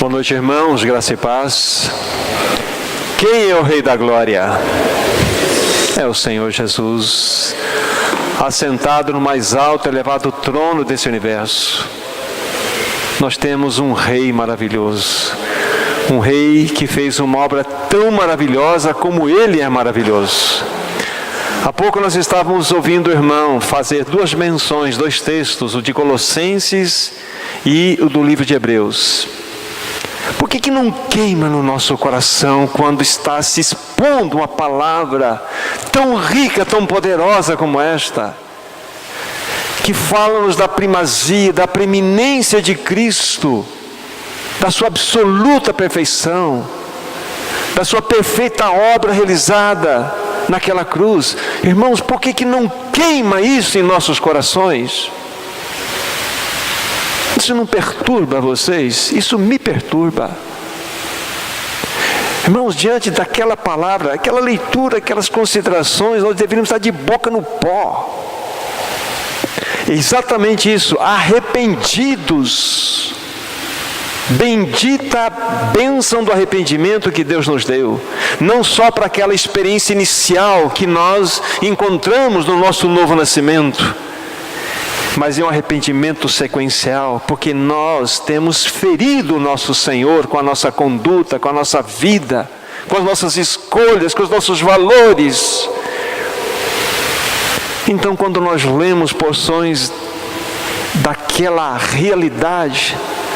Boa noite, irmãos, graça e paz. Quem é o Rei da Glória? É o Senhor Jesus, assentado no mais alto e elevado trono desse universo. Nós temos um Rei maravilhoso, um Rei que fez uma obra tão maravilhosa como Ele é maravilhoso. Há pouco nós estávamos ouvindo o irmão fazer duas menções, dois textos, o de Colossenses e o do livro de Hebreus. Por que não queima no nosso coração quando está se expondo uma palavra tão rica, tão poderosa como esta, que fala-nos da primazia, da preeminência de Cristo, da sua absoluta perfeição, da sua perfeita obra realizada naquela cruz? Irmãos, por que não queima isso em nossos corações? Isso não perturba vocês? Isso me perturba. Irmãos, diante daquela palavra, aquela leitura, aquelas considerações, nós deveríamos estar de boca no pó. Exatamente isso, arrependidos. Bendita a bênção do arrependimento que Deus nos deu. Não só para aquela experiência inicial que nós encontramos no nosso novo nascimento, mas é um arrependimento sequencial, porque nós temos ferido o nosso Senhor com a nossa conduta, com a nossa vida, com as nossas escolhas, com os nossos valores. Então, quando nós lemos porções daquela realidade,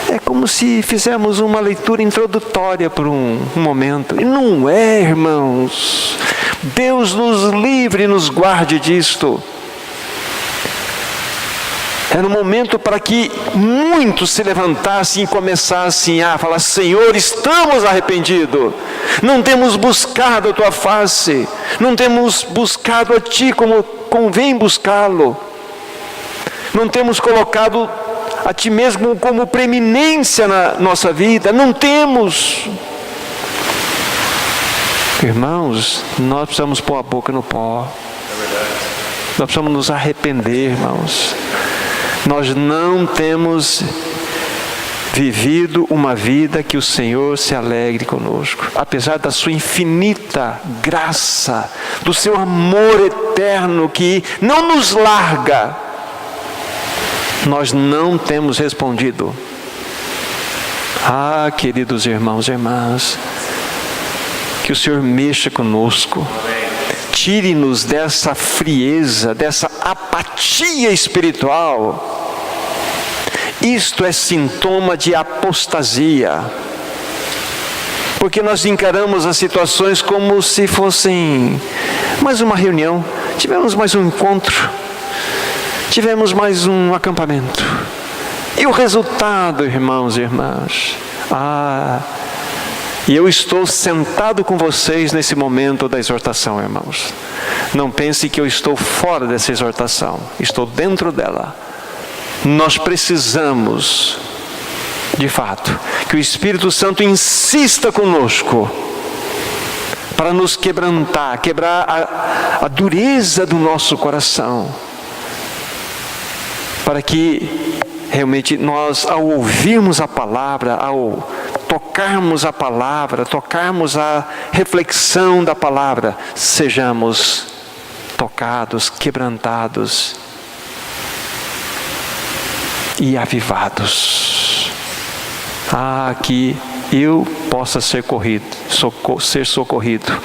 é como se fizermos uma leitura introdutória por um momento. E não é, irmãos. Deus nos livre e nos guarde disto. Era um momento para que muitos se levantassem e começassem a falar: Senhor, estamos arrependidos, não temos buscado a Tua face, não temos buscado a Ti como convém buscá-lo, não temos colocado a Ti mesmo como preeminência na nossa vida, não temos. Irmãos, nós precisamos pôr a boca no pó, nós precisamos nos arrepender, irmãos. Nós não temos vivido uma vida que o Senhor se alegre conosco, apesar da sua infinita graça, do seu amor eterno que não nos larga. Nós não temos respondido. Ah, queridos irmãos e irmãs, que o Senhor mexa conosco, tire-nos dessa frieza, dessa apatia espiritual. Isto é sintoma de apostasia, porque nós encaramos as situações como se fossem mais uma reunião, tivemos mais um encontro, tivemos mais um acampamento, e o resultado, irmãos e irmãs, e eu estou sentado com vocês nesse momento da exortação, irmãos. Não pense que eu estou fora dessa exortação, estou dentro dela. Nós precisamos, de fato, que o Espírito Santo insista conosco para nos quebrantar, quebrar a dureza do nosso coração, para que realmente nós, ao ouvirmos a palavra, ao tocarmos a palavra, tocarmos a reflexão da palavra, sejamos tocados, quebrantados e avivados. Que eu possa ser socorrido.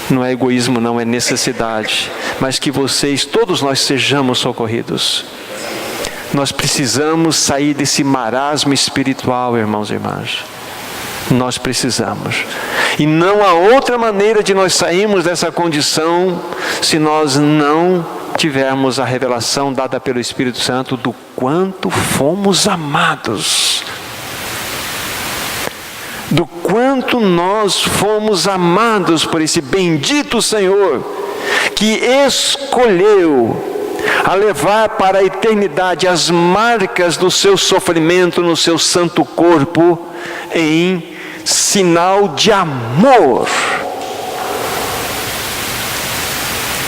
Não é egoísmo, não é necessidade, mas que vocês, todos nós, sejamos socorridos. Nós precisamos sair desse marasmo espiritual, irmãos e irmãs. Nós precisamos. E não há outra maneira de nós sairmos dessa condição se nós não tivermos a revelação dada pelo Espírito Santo do quanto fomos amados. Do quanto nós fomos amados por esse bendito Senhor, que escolheu a levar para a eternidade as marcas do seu sofrimento no seu santo corpo, em sinal de amor.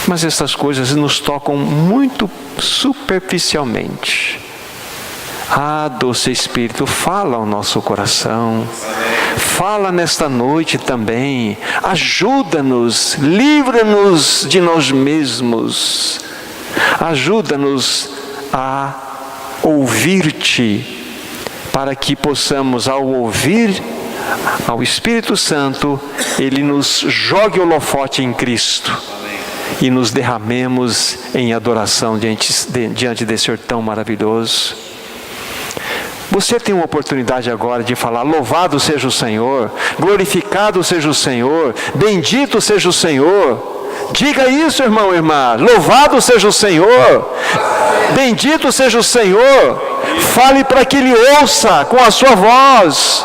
Mas essas coisas nos tocam muito superficialmente. Ah, doce Espírito, fala ao nosso coração. Fala nesta noite também. Ajuda-nos, livra-nos de nós mesmos. Ajuda-nos a ouvir-te, para que possamos, ao ouvir ao Espírito Santo, Ele nos jogue o holofote em Cristo e nos derramemos em adoração diante desse Senhor tão maravilhoso. Você tem uma oportunidade agora de falar: louvado seja o Senhor, glorificado seja o Senhor, bendito seja o Senhor. Diga isso, irmão e irmã: louvado seja o Senhor, bendito seja o Senhor. Fale para que Ele ouça com a sua voz.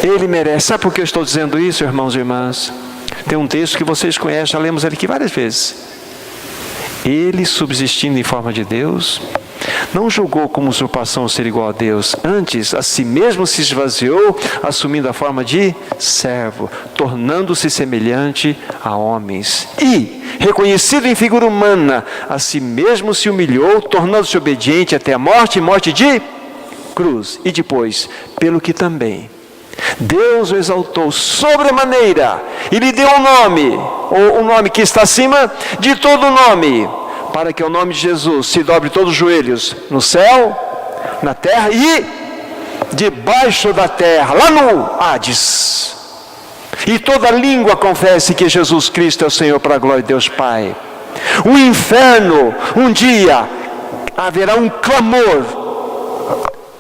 Ele merece. Sabe por que eu estou dizendo isso, irmãos e irmãs? Tem um texto que vocês conhecem, já lemos ele aqui várias vezes. Ele, subsistindo em forma de Deus, não julgou como usurpação ser igual a Deus. Antes, a si mesmo se esvaziou, assumindo a forma de servo, tornando-se semelhante a homens. E, reconhecido em figura humana, a si mesmo se humilhou, tornando-se obediente até a morte, morte de cruz. E depois, pelo que também Deus o exaltou sobremaneira e lhe deu um nome, ou um nome que está acima de todo nome, para que ao nome de Jesus se dobre todos os joelhos, no céu, na terra e debaixo da terra, lá no Hades, e toda língua confesse que Jesus Cristo é o Senhor, para a glória de Deus Pai. O inferno, um dia haverá um clamor.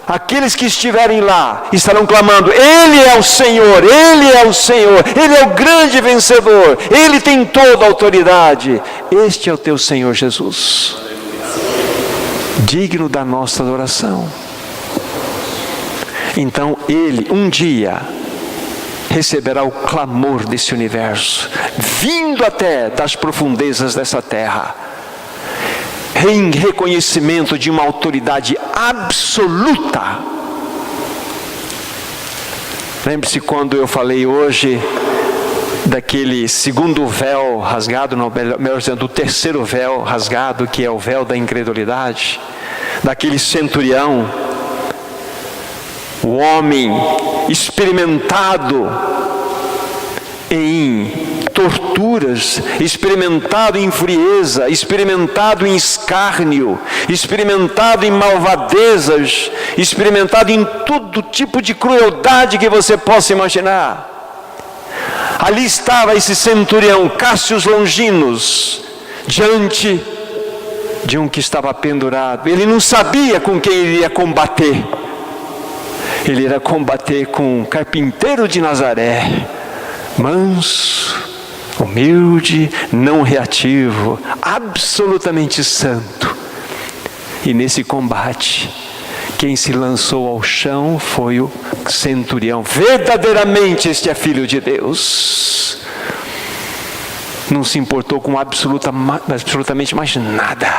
Aqueles que estiverem lá estarão clamando: Ele é o Senhor, Ele é o Senhor, Ele é o grande vencedor, Ele tem toda a autoridade. Este é o teu Senhor Jesus, digno da nossa adoração. Então Ele um dia receberá o clamor desse universo, vindo até das profundezas dessa terra, em reconhecimento de uma autoridade absoluta. Lembre-se quando eu falei hoje daquele segundo véu rasgado, melhor dizendo, do terceiro véu rasgado, que é o véu da incredulidade, daquele centurião, o homem experimentado em torturas, experimentado em frieza, experimentado em escárnio, experimentado em malvadezas, experimentado em todo tipo de crueldade que você possa imaginar. Ali estava esse centurião, Cássius Longinos, diante de um que estava pendurado. Ele não sabia com quem ele ia combater. Ele irá combater com um carpinteiro de Nazaré, manso, humilde, não reativo, absolutamente santo. E nesse combate, quem se lançou ao chão foi o centurião. Verdadeiramente este é filho de Deus. Não se importou com absolutamente mais nada.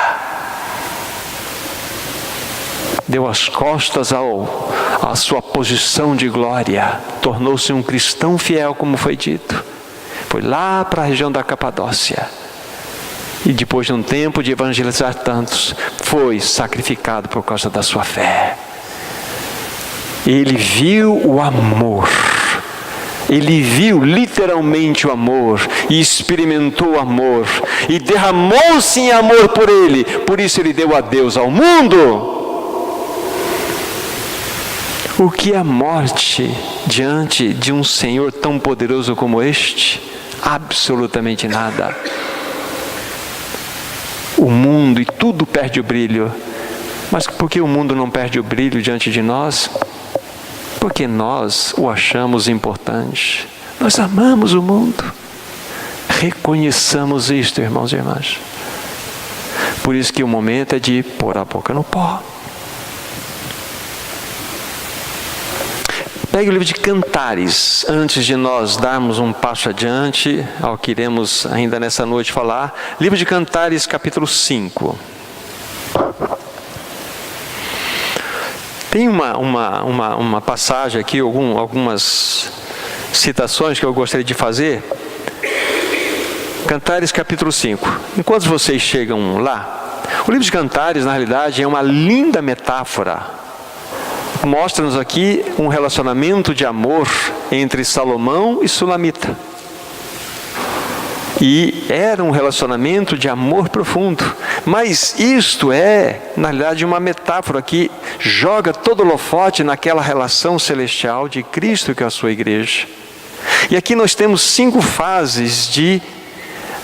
Deu as costas à sua posição de glória. Tornou-se um cristão fiel, como foi dito. Foi lá para a região da Capadócia. E depois de um tempo de evangelizar tantos, foi sacrificado por causa da sua fé. Ele viu o amor. Ele viu literalmente o amor e experimentou o amor e derramou-se em amor por ele. Por isso ele deu adeus ao mundo. O que é a morte diante de um Senhor tão poderoso como este? Absolutamente nada. O mundo e tudo perde o brilho. Mas por que o mundo não perde o brilho diante de nós? Porque nós o achamos importante. Nós amamos o mundo. Reconheçamos isto, irmãos e irmãs. Por isso que o momento é de pôr a boca no pó. Pegue o livro de Cantares, antes de nós darmos um passo adiante ao que iremos ainda nessa noite falar. Livro de Cantares, capítulo 5. Tem uma passagem aqui, algumas citações que eu gostaria de fazer. Cantares, capítulo 5. Enquanto vocês chegam lá, O livro de Cantares, na realidade, é uma linda metáfora. Mostra-nos aqui um relacionamento de amor entre Salomão e Sulamita. E era um relacionamento de amor profundo. Mas isto é, na realidade, uma metáfora que joga todo o holofote naquela relação celestial de Cristo com a sua igreja. E aqui nós temos 5 fases de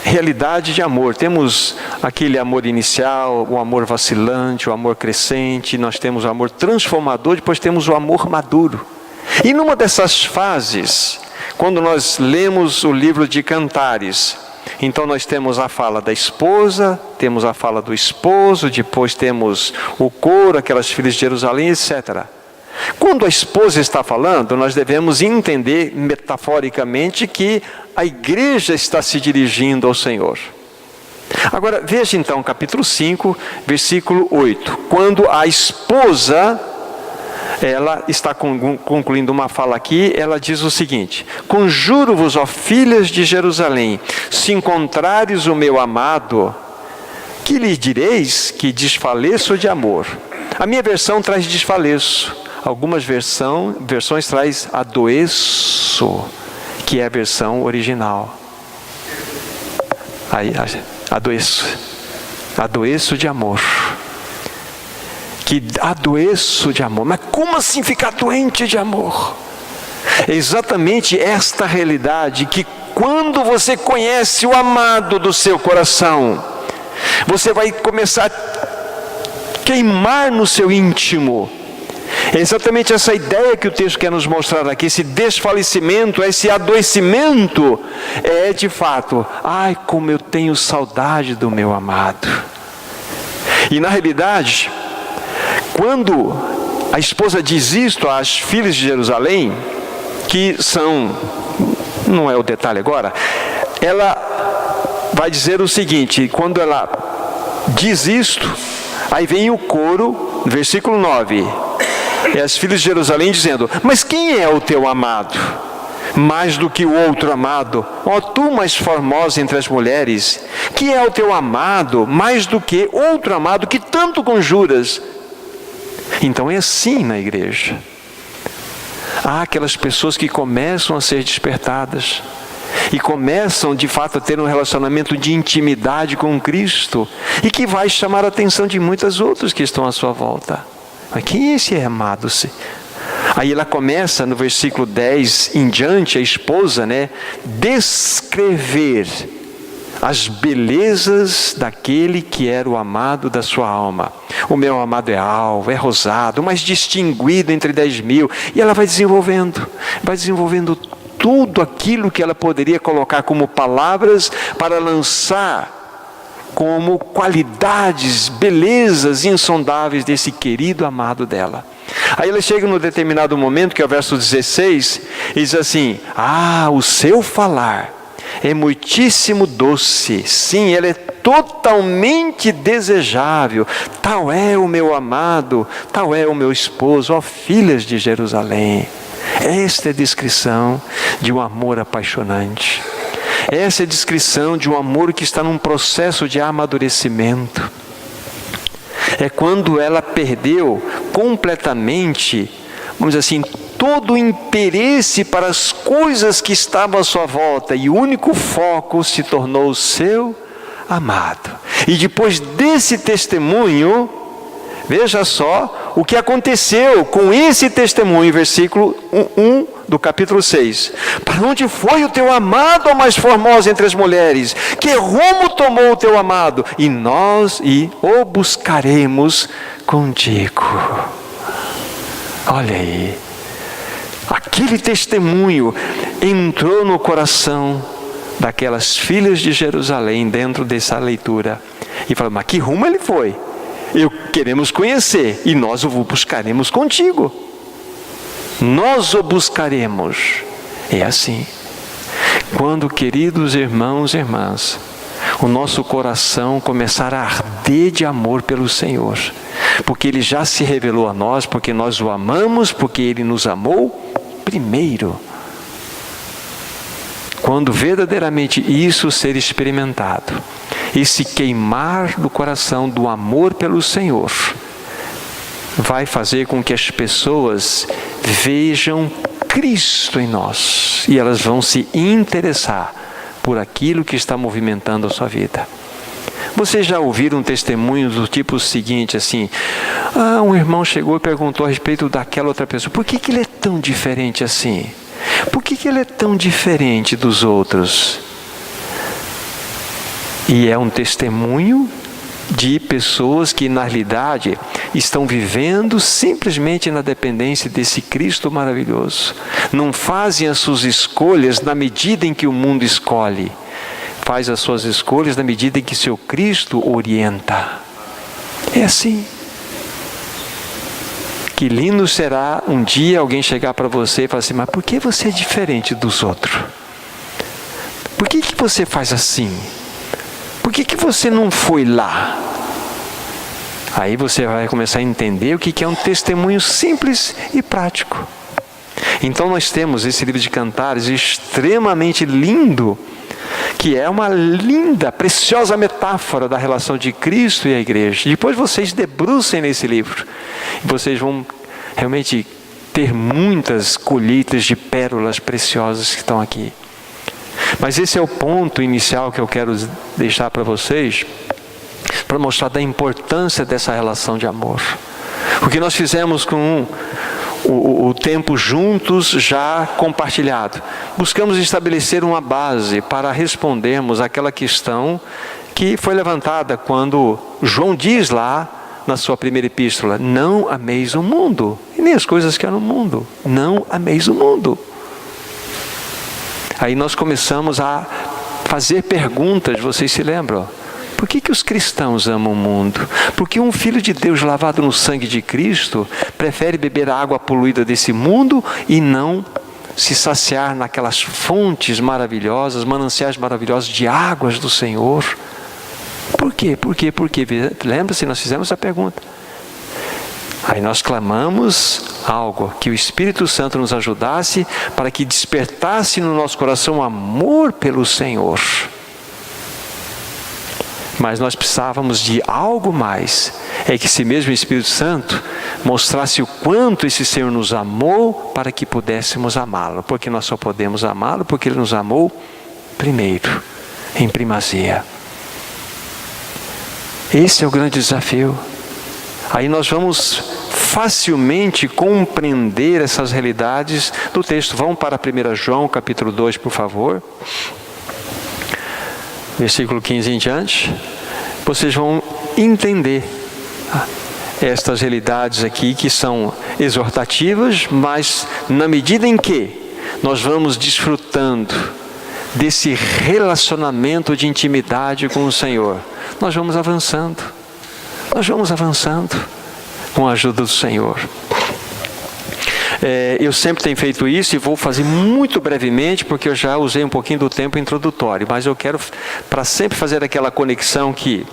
realidade de amor. Temos aquele amor inicial, o amor vacilante, o amor crescente, nós temos o amor transformador, depois temos o amor maduro. E numa dessas fases, quando nós lemos o livro de Cantares, então nós temos a fala da esposa, temos a fala do esposo, depois temos o coro, aquelas filhas de Jerusalém, etc. Quando a esposa está falando, nós devemos entender metaforicamente que a igreja está se dirigindo ao Senhor. Agora, veja então capítulo 5, versículo 8. Quando a esposa, ela está concluindo uma fala aqui, ela diz o seguinte: conjuro-vos, ó filhas de Jerusalém, se encontrares o meu amado, que lhe direis que desfaleço de amor. A minha versão traz desfaleço. Algumas versões traz adoeço, que é a versão original. Aí, adoeço de amor. Que adoeço de amor. Mas como assim ficar doente de amor? É exatamente esta realidade que quando você conhece o amado do seu coração, você vai começar a queimar no seu íntimo. É exatamente essa ideia que o texto quer nos mostrar aqui, esse desfalecimento, esse adoecimento, é de fato, ai como eu tenho saudade do meu amado. E na realidade, quando a esposa diz isto às filhas de Jerusalém, que são, não é o detalhe agora, ela vai dizer o seguinte, quando ela diz isto, aí vem o coro, versículo 9, é as filhas de Jerusalém dizendo: mas quem é o teu amado? Mais do que o outro amado, ó tu mais formosa entre as mulheres, que é o teu amado, mais do que outro amado, que tanto conjuras? Então é assim na igreja. Há aquelas pessoas que começam a ser despertadas, e começam de fato a ter um relacionamento de intimidade com Cristo, e que vai chamar a atenção de muitas outras que estão à sua volta. Mas quem é esse amado? Aí ela começa no versículo 10 em diante, a esposa, descrever as belezas daquele que era o amado da sua alma. O meu amado é alvo, é rosado, mais distinguido entre 10.000. E ela vai desenvolvendo tudo aquilo que ela poderia colocar como palavras para lançar como qualidades, belezas insondáveis desse querido amado dela. Aí ela chega num determinado momento, que é o verso 16, e diz assim: o seu falar é muitíssimo doce, sim, ele é totalmente desejável, tal é o meu amado, tal é o meu esposo, ó filhas de Jerusalém. Esta é a descrição de um amor apaixonante. Essa é a descrição de um amor que está num processo de amadurecimento. É quando ela perdeu completamente, vamos dizer assim, todo o interesse para as coisas que estavam à sua volta, e o único foco se tornou o seu amado. E depois desse testemunho, veja só o que aconteceu com esse testemunho, versículo 1 do capítulo 6. Para onde foi o teu amado, ó mais formosa entre as mulheres? Que rumo tomou o teu amado? E nós o buscaremos contigo. Olha aí. Aquele testemunho entrou no coração daquelas filhas de Jerusalém dentro dessa leitura. E falou: mas que rumo ele foi? Queremos conhecer, e nós o buscaremos contigo. Nós o buscaremos. É assim. Quando, queridos irmãos e irmãs, o nosso coração começar a arder de amor pelo Senhor, porque Ele já se revelou a nós, porque nós o amamos, porque Ele nos amou primeiro. Quando verdadeiramente isso ser experimentado, esse queimar do coração do amor pelo Senhor vai fazer com que as pessoas vejam Cristo em nós e elas vão se interessar por aquilo que está movimentando a sua vida. Vocês já ouviram testemunhos do tipo seguinte, assim: um irmão chegou e perguntou a respeito daquela outra pessoa, por que ele é tão diferente assim? Por que ele é tão diferente dos outros? E é um testemunho de pessoas que na realidade estão vivendo simplesmente na dependência desse Cristo maravilhoso. Não fazem as suas escolhas na medida em que o mundo escolhe. Faz as suas escolhas na medida em que seu Cristo orienta. É assim. Que lindo será um dia alguém chegar para você e falar assim: mas por que você é diferente dos outros? Por que você faz assim? Por que você não foi lá? Aí você vai começar a entender o que é um testemunho simples e prático. Então nós temos esse livro de Cantares extremamente lindo, que é uma linda, preciosa metáfora da relação de Cristo e a igreja. Depois vocês debrucem nesse livro e vocês vão realmente ter muitas colheitas de pérolas preciosas que estão aqui. Mas esse é o ponto inicial que eu quero deixar para vocês, para mostrar da importância dessa relação de amor. O que nós fizemos com o tempo juntos já compartilhado. Buscamos estabelecer uma base para respondermos àquela questão que foi levantada quando João diz lá na sua primeira epístola: não ameis o mundo, e nem as coisas que há no mundo. Não ameis o mundo. Aí nós começamos a fazer perguntas, vocês se lembram? Por que os cristãos amam o mundo? Porque um filho de Deus lavado no sangue de Cristo prefere beber a água poluída desse mundo e não se saciar naquelas fontes maravilhosas, mananciais maravilhosos de águas do Senhor. Por quê? Por quê? Lembra-se, nós fizemos essa pergunta. Aí nós clamamos algo, que o Espírito Santo nos ajudasse para que despertasse no nosso coração amor pelo Senhor. Mas nós precisávamos de algo mais. É que esse mesmo Espírito Santo mostrasse o quanto esse Senhor nos amou para que pudéssemos amá-lo. Porque nós só podemos amá-lo porque Ele nos amou primeiro, em primazia. Esse é o grande desafio. Aí nós vamos facilmente compreender essas realidades do texto. Vamos para 1 João capítulo 2, por favor. Versículo 15 em diante. Vocês vão entender estas realidades aqui que são exortativas, mas na medida em que nós vamos desfrutando desse relacionamento de intimidade com o Senhor, nós vamos avançando. Nós vamos avançando com a ajuda do Senhor. Eu sempre tenho feito isso e vou fazer muito brevemente, porque eu já usei um pouquinho do tempo introdutório, mas eu quero para sempre fazer aquela conexão que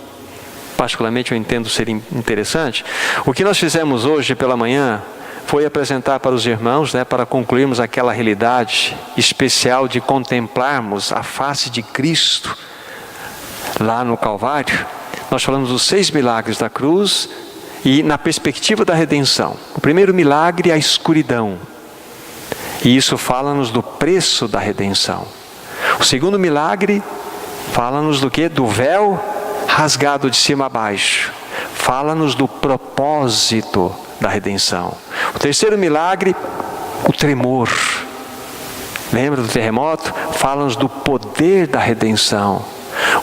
particularmente eu entendo ser interessante. O que nós fizemos hoje pela manhã foi apresentar para os irmãos, para concluirmos aquela realidade especial de contemplarmos a face de Cristo lá no Calvário. Nós falamos dos 6 milagres da cruz e na perspectiva da redenção. O primeiro milagre é a escuridão. E isso fala-nos do preço da redenção. O segundo milagre fala-nos do quê? Do véu rasgado de cima a baixo. Fala-nos do propósito da redenção. O terceiro milagre, o tremor. Lembra do terremoto? Fala-nos do poder da redenção.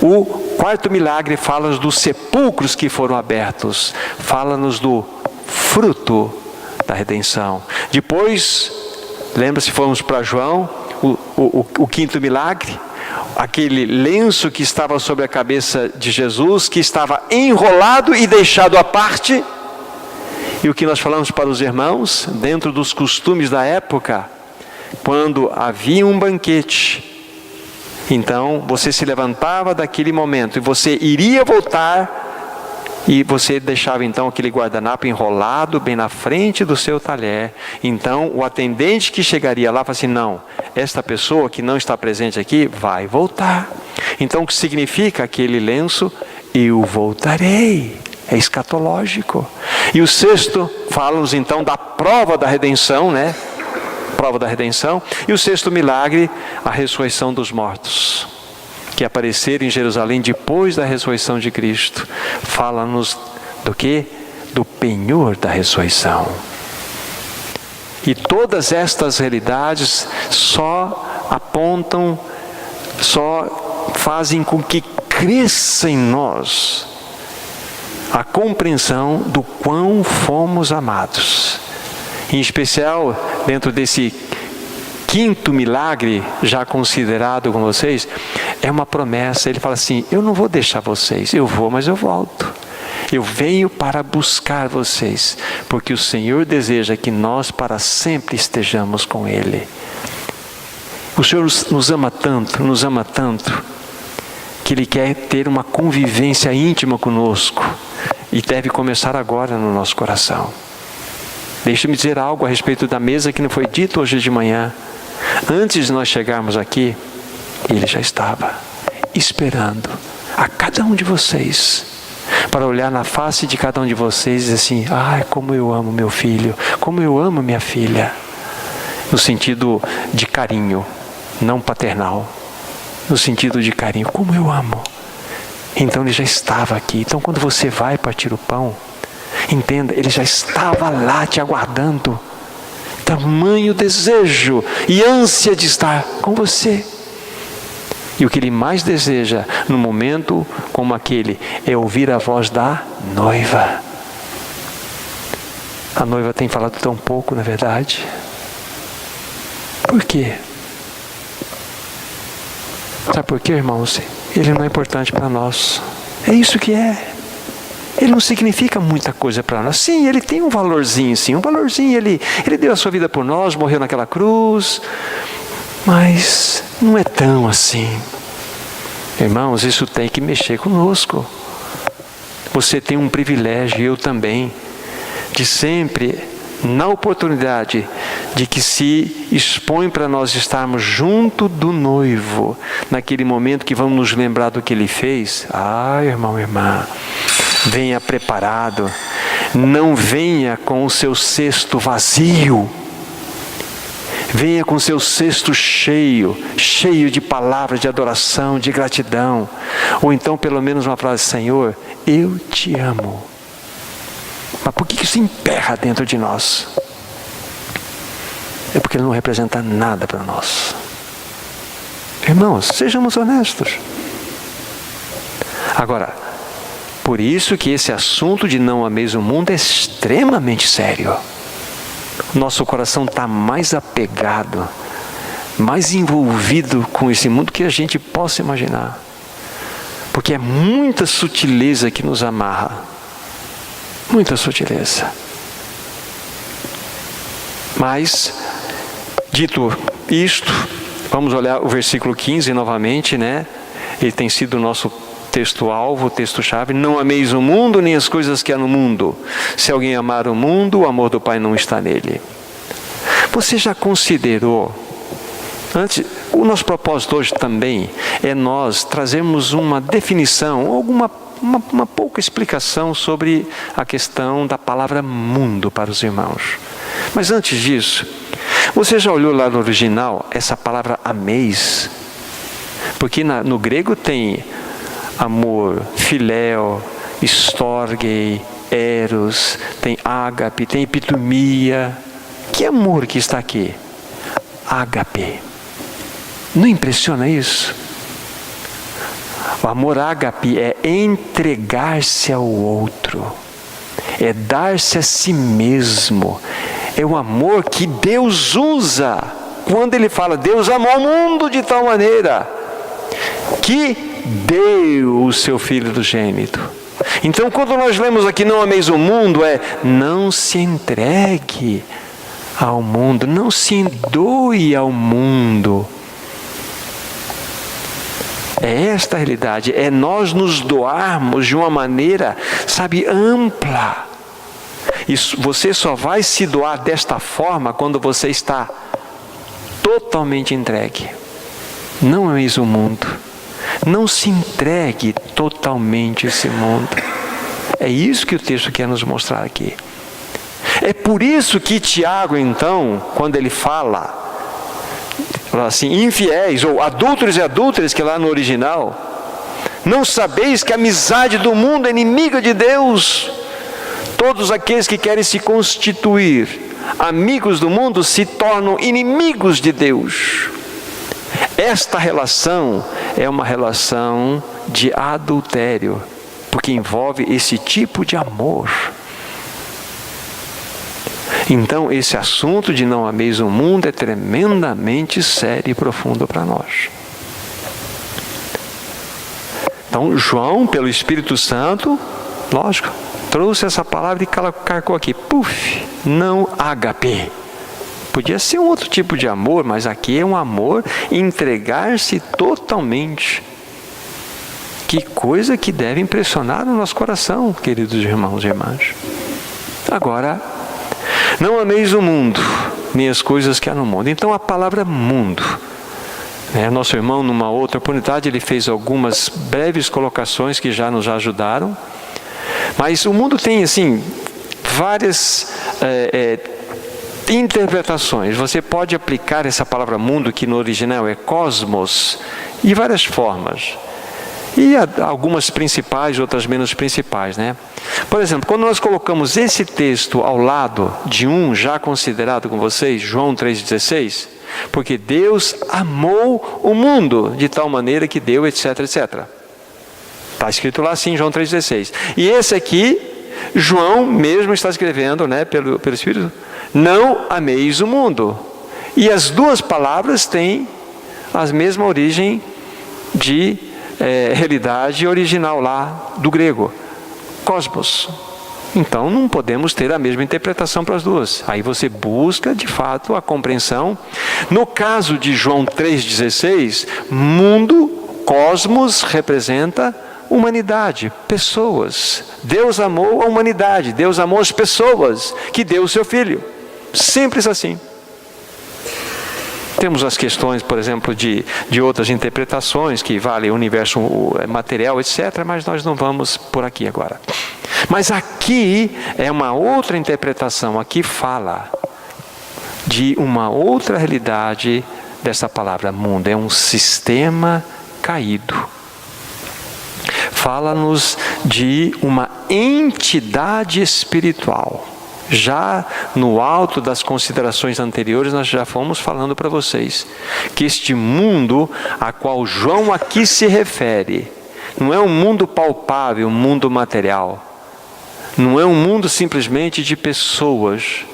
O quarto milagre fala-nos dos sepulcros que foram abertos. Fala-nos do fruto da redenção. Depois, lembra-se, fomos para João, o quinto milagre, aquele lenço que estava sobre a cabeça de Jesus, que estava enrolado e deixado à parte. E o que nós falamos para os irmãos, dentro dos costumes da época, quando havia um banquete, então você se levantava daquele momento e você iria voltar e você deixava então aquele guardanapo enrolado bem na frente do seu talher. Então o atendente que chegaria lá fala assim: não, esta pessoa que não está presente aqui vai voltar. Então o que significa aquele lenço? Eu voltarei. É escatológico. E o sexto, fala-nos então da prova da redenção, né? Prova da redenção. E o sexto milagre, a ressurreição dos mortos, que apareceram em Jerusalém depois da ressurreição de Cristo. Fala-nos do quê? Do penhor da ressurreição. E todas estas realidades só apontam, só fazem com que cresça em nós a compreensão do quão fomos amados. Em especial, dentro desse quinto milagre, já considerado com vocês, é uma promessa. Ele fala assim: eu não vou deixar vocês, eu vou, mas eu volto. Eu venho para buscar vocês, porque o Senhor deseja que nós para sempre estejamos com Ele. O Senhor nos ama tanto, que Ele quer ter uma convivência íntima conosco, e deve começar agora no nosso coração. Deixe-me dizer algo a respeito da mesa que não foi dito hoje de manhã. Antes de nós chegarmos aqui, Ele já estava esperando a cada um de vocês, para olhar na face de cada um de vocês e dizer assim: ai, como eu amo meu filho, como eu amo minha filha. No sentido de carinho, não paternal. No sentido de carinho, como eu amo. Então Ele já estava aqui. Então quando você vai partir o pão, entenda, Ele já estava lá te aguardando. Tamanho desejo e ânsia de estar com você. E o que Ele mais deseja num momento como aquele é ouvir a voz da noiva. A noiva tem falado tão pouco, na verdade. Por quê? Sabe por quê, irmãos? Ele não é importante para nós. É isso que é. Ele não significa muita coisa para nós. Sim, Ele tem um valorzinho, sim. Um valorzinho, Ele deu a sua vida por nós, morreu naquela cruz. Mas não é tão assim. Irmãos, isso tem que mexer conosco. Você tem um privilégio, eu também, de sempre, na oportunidade de que se expõe para nós estarmos junto do noivo, naquele momento que vamos nos lembrar do que Ele fez. Ah, irmão, irmã, venha preparado, não venha com o seu cesto vazio. Venha com seu cesto cheio de palavras de adoração, de gratidão. Ou então pelo menos uma frase: Senhor, eu te amo. Mas por que isso emperra dentro de nós? É porque Ele não representa nada para nós. Irmãos, sejamos honestos. Agora, por isso que esse assunto de não ameis o mundo é extremamente sério. Nosso coração está mais apegado, mais envolvido com esse mundo que a gente possa imaginar. Porque é muita sutileza que nos amarra. Muita sutileza. Mas, dito isto, vamos olhar o versículo 15 novamente, né? Ele tem sido o nosso texto-alvo, texto-chave. Não ameis o mundo, nem as coisas que há no mundo. Se alguém amar o mundo, o amor do Pai não está nele. Você já considerou, antes, o nosso propósito hoje também é nós trazermos uma definição, uma pouca explicação sobre a questão da palavra mundo para os irmãos. Mas antes disso, você já olhou lá no original essa palavra ameis? Porque no grego tem amor, filéu, storge, eros, tem ágape, tem epitomia. Que amor que está aqui? Ágape. Não impressiona isso? O amor ágape é entregar-se ao outro, é dar-se a si mesmo. É o amor que Deus usa quando Ele fala: Deus amou o mundo de tal maneira que deu o seu Filho unigênito. Então, quando nós lemos aqui não ameis o mundo, não se entregue ao mundo, não se doe ao mundo. É esta a realidade, é nós nos doarmos de uma maneira, ampla. Isso, você só vai se doar desta forma quando você está totalmente entregue. Não ameis o mundo. Não se entregue totalmente a esse mundo. É isso que o texto quer nos mostrar aqui. É por isso que Tiago, então, quando ele fala assim, infiéis, ou adúlteros e adúlteras, que lá no original, não sabeis que a amizade do mundo é inimiga de Deus? Todos aqueles que querem se constituir amigos do mundo se tornam inimigos de Deus. Esta relação é uma relação de adultério, porque envolve esse tipo de amor. Então, esse assunto de não ameis o mundo é tremendamente sério e profundo para nós. Então, João, pelo Espírito Santo, lógico, trouxe essa palavra e carcou aqui. Puf, não ágape. Podia ser um outro tipo de amor, mas aqui é um amor entregar-se totalmente. Que coisa que deve impressionar o nosso coração, queridos irmãos e irmãs. Agora, não ameis o mundo, nem as coisas que há no mundo. Então a palavra mundo, nosso irmão, numa outra oportunidade, ele fez algumas breves colocações que já nos ajudaram. Mas o mundo tem, assim, várias interpretações. Você pode aplicar essa palavra mundo, que no original é cosmos, de várias formas. E algumas principais, outras menos principais, Por exemplo, quando nós colocamos esse texto ao lado de um já considerado com vocês, João 3,16, porque Deus amou o mundo de tal maneira que deu, etc, etc. Está escrito lá assim, João 3,16. E esse aqui, João mesmo está escrevendo, pelo Espírito, não ameis o mundo. E as duas palavras têm a mesma origem de realidade original lá do grego, cosmos. Então não podemos ter a mesma interpretação para as duas. Aí você busca de fato a compreensão. No caso de João 3,16, mundo, cosmos, representa humanidade, pessoas. Deus amou a humanidade, Deus amou as pessoas, que deu o seu Filho. Simples assim. Temos as questões, por exemplo, de outras interpretações, que vale o universo material, etc., mas nós não vamos por aqui agora. Mas aqui é uma outra interpretação, aqui fala de uma outra realidade dessa palavra mundo, é um sistema caído. Fala-nos de uma entidade espiritual. Já no alto das considerações anteriores, nós já fomos falando para vocês que este mundo a qual João aqui se refere, não é um mundo palpável, um mundo material. Não é um mundo simplesmente de pessoas.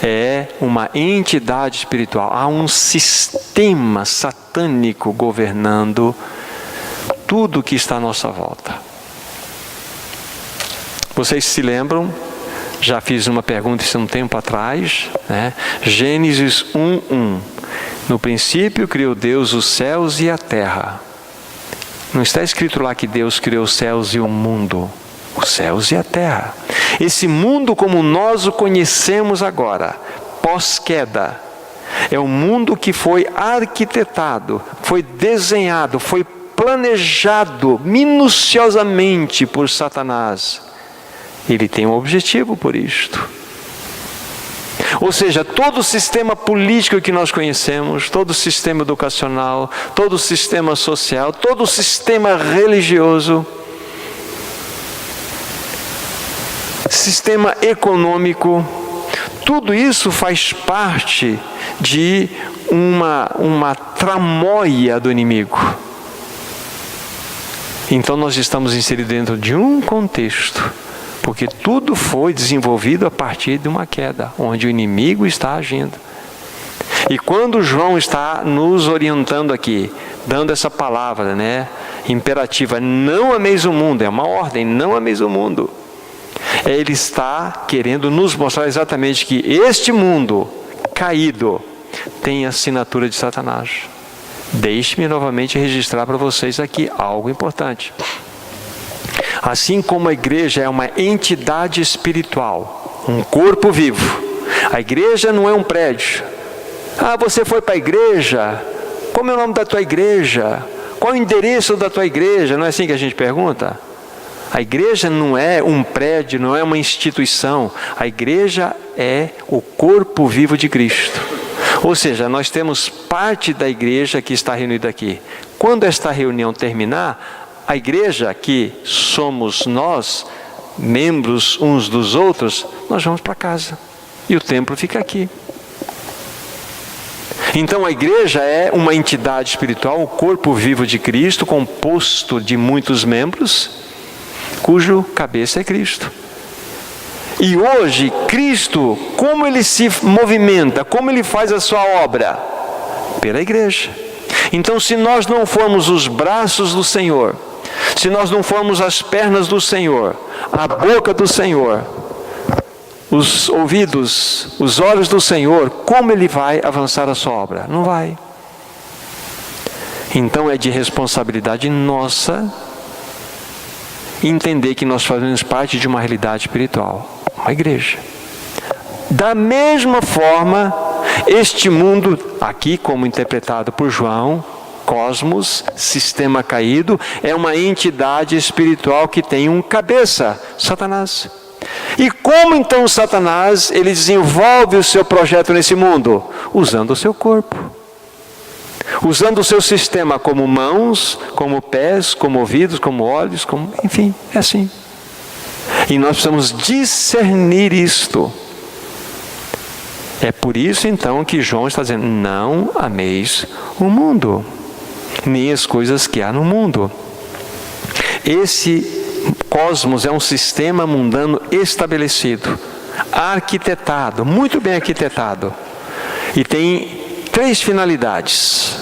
É uma entidade espiritual. Há um sistema satânico governando tudo que está à nossa volta. Vocês se lembram? Já fiz uma pergunta isso um tempo atrás, Gênesis 1:1. No princípio criou Deus os céus e a terra. Não está escrito lá que Deus criou os céus e o mundo. Os céus e a terra. Esse mundo como nós o conhecemos agora, pós-queda, é um mundo que foi arquitetado, foi desenhado, foi planejado minuciosamente por Satanás. Ele tem um objetivo por isto. Ou seja, todo o sistema político que nós conhecemos, todo o sistema educacional, todo o sistema social, todo o sistema religioso, sistema econômico, tudo isso faz parte de uma tramóia do inimigo. Então nós estamos inseridos dentro de um contexto, porque tudo foi desenvolvido a partir de uma queda, onde o inimigo está agindo. E quando João está nos orientando aqui, dando essa palavra, imperativa, não ameis o mundo, é uma ordem, não ameis o mundo. Ele está querendo nos mostrar exatamente que este mundo caído tem a assinatura de Satanás. Deixe-me novamente registrar para vocês aqui algo importante. Assim como a igreja é uma entidade espiritual, um corpo vivo, a igreja não é um prédio. Você foi para a igreja? Como é o nome da tua igreja? qual é o endereço da tua igreja? Não é assim que a gente pergunta? A igreja não é um prédio, não é uma instituição. A igreja é o corpo vivo de Cristo. Ou seja, nós temos parte da igreja que está reunida aqui. Quando esta reunião terminar, a igreja, que somos nós, membros uns dos outros, nós vamos para casa. E o templo fica aqui. Então a igreja é uma entidade espiritual, o corpo vivo de Cristo, composto de muitos membros, cujo cabeça é Cristo. E hoje, Cristo, como Ele se movimenta, como Ele faz a sua obra? Pela igreja. Então, se nós não formos os braços do Senhor, se nós não formos as pernas do Senhor, a boca do Senhor, os ouvidos, os olhos do Senhor, como Ele vai avançar a sua obra? Não vai. Então é de responsabilidade nossa entender que nós fazemos parte de uma realidade espiritual, uma igreja. Da mesma forma, este mundo, aqui como interpretado por João, cosmos, sistema caído, é uma entidade espiritual que tem um cabeça, Satanás. E como então Satanás, ele desenvolve o seu projeto nesse mundo? Usando o seu corpo. Usando o seu sistema como mãos, como pés, como ouvidos, como olhos, como, enfim, é assim. E nós precisamos discernir isto. É por isso então que João está dizendo, não ameis o mundo, nem as coisas que há no mundo. Esse cosmos é um sistema mundano estabelecido, arquitetado, muito bem arquitetado. E tem 3 finalidades.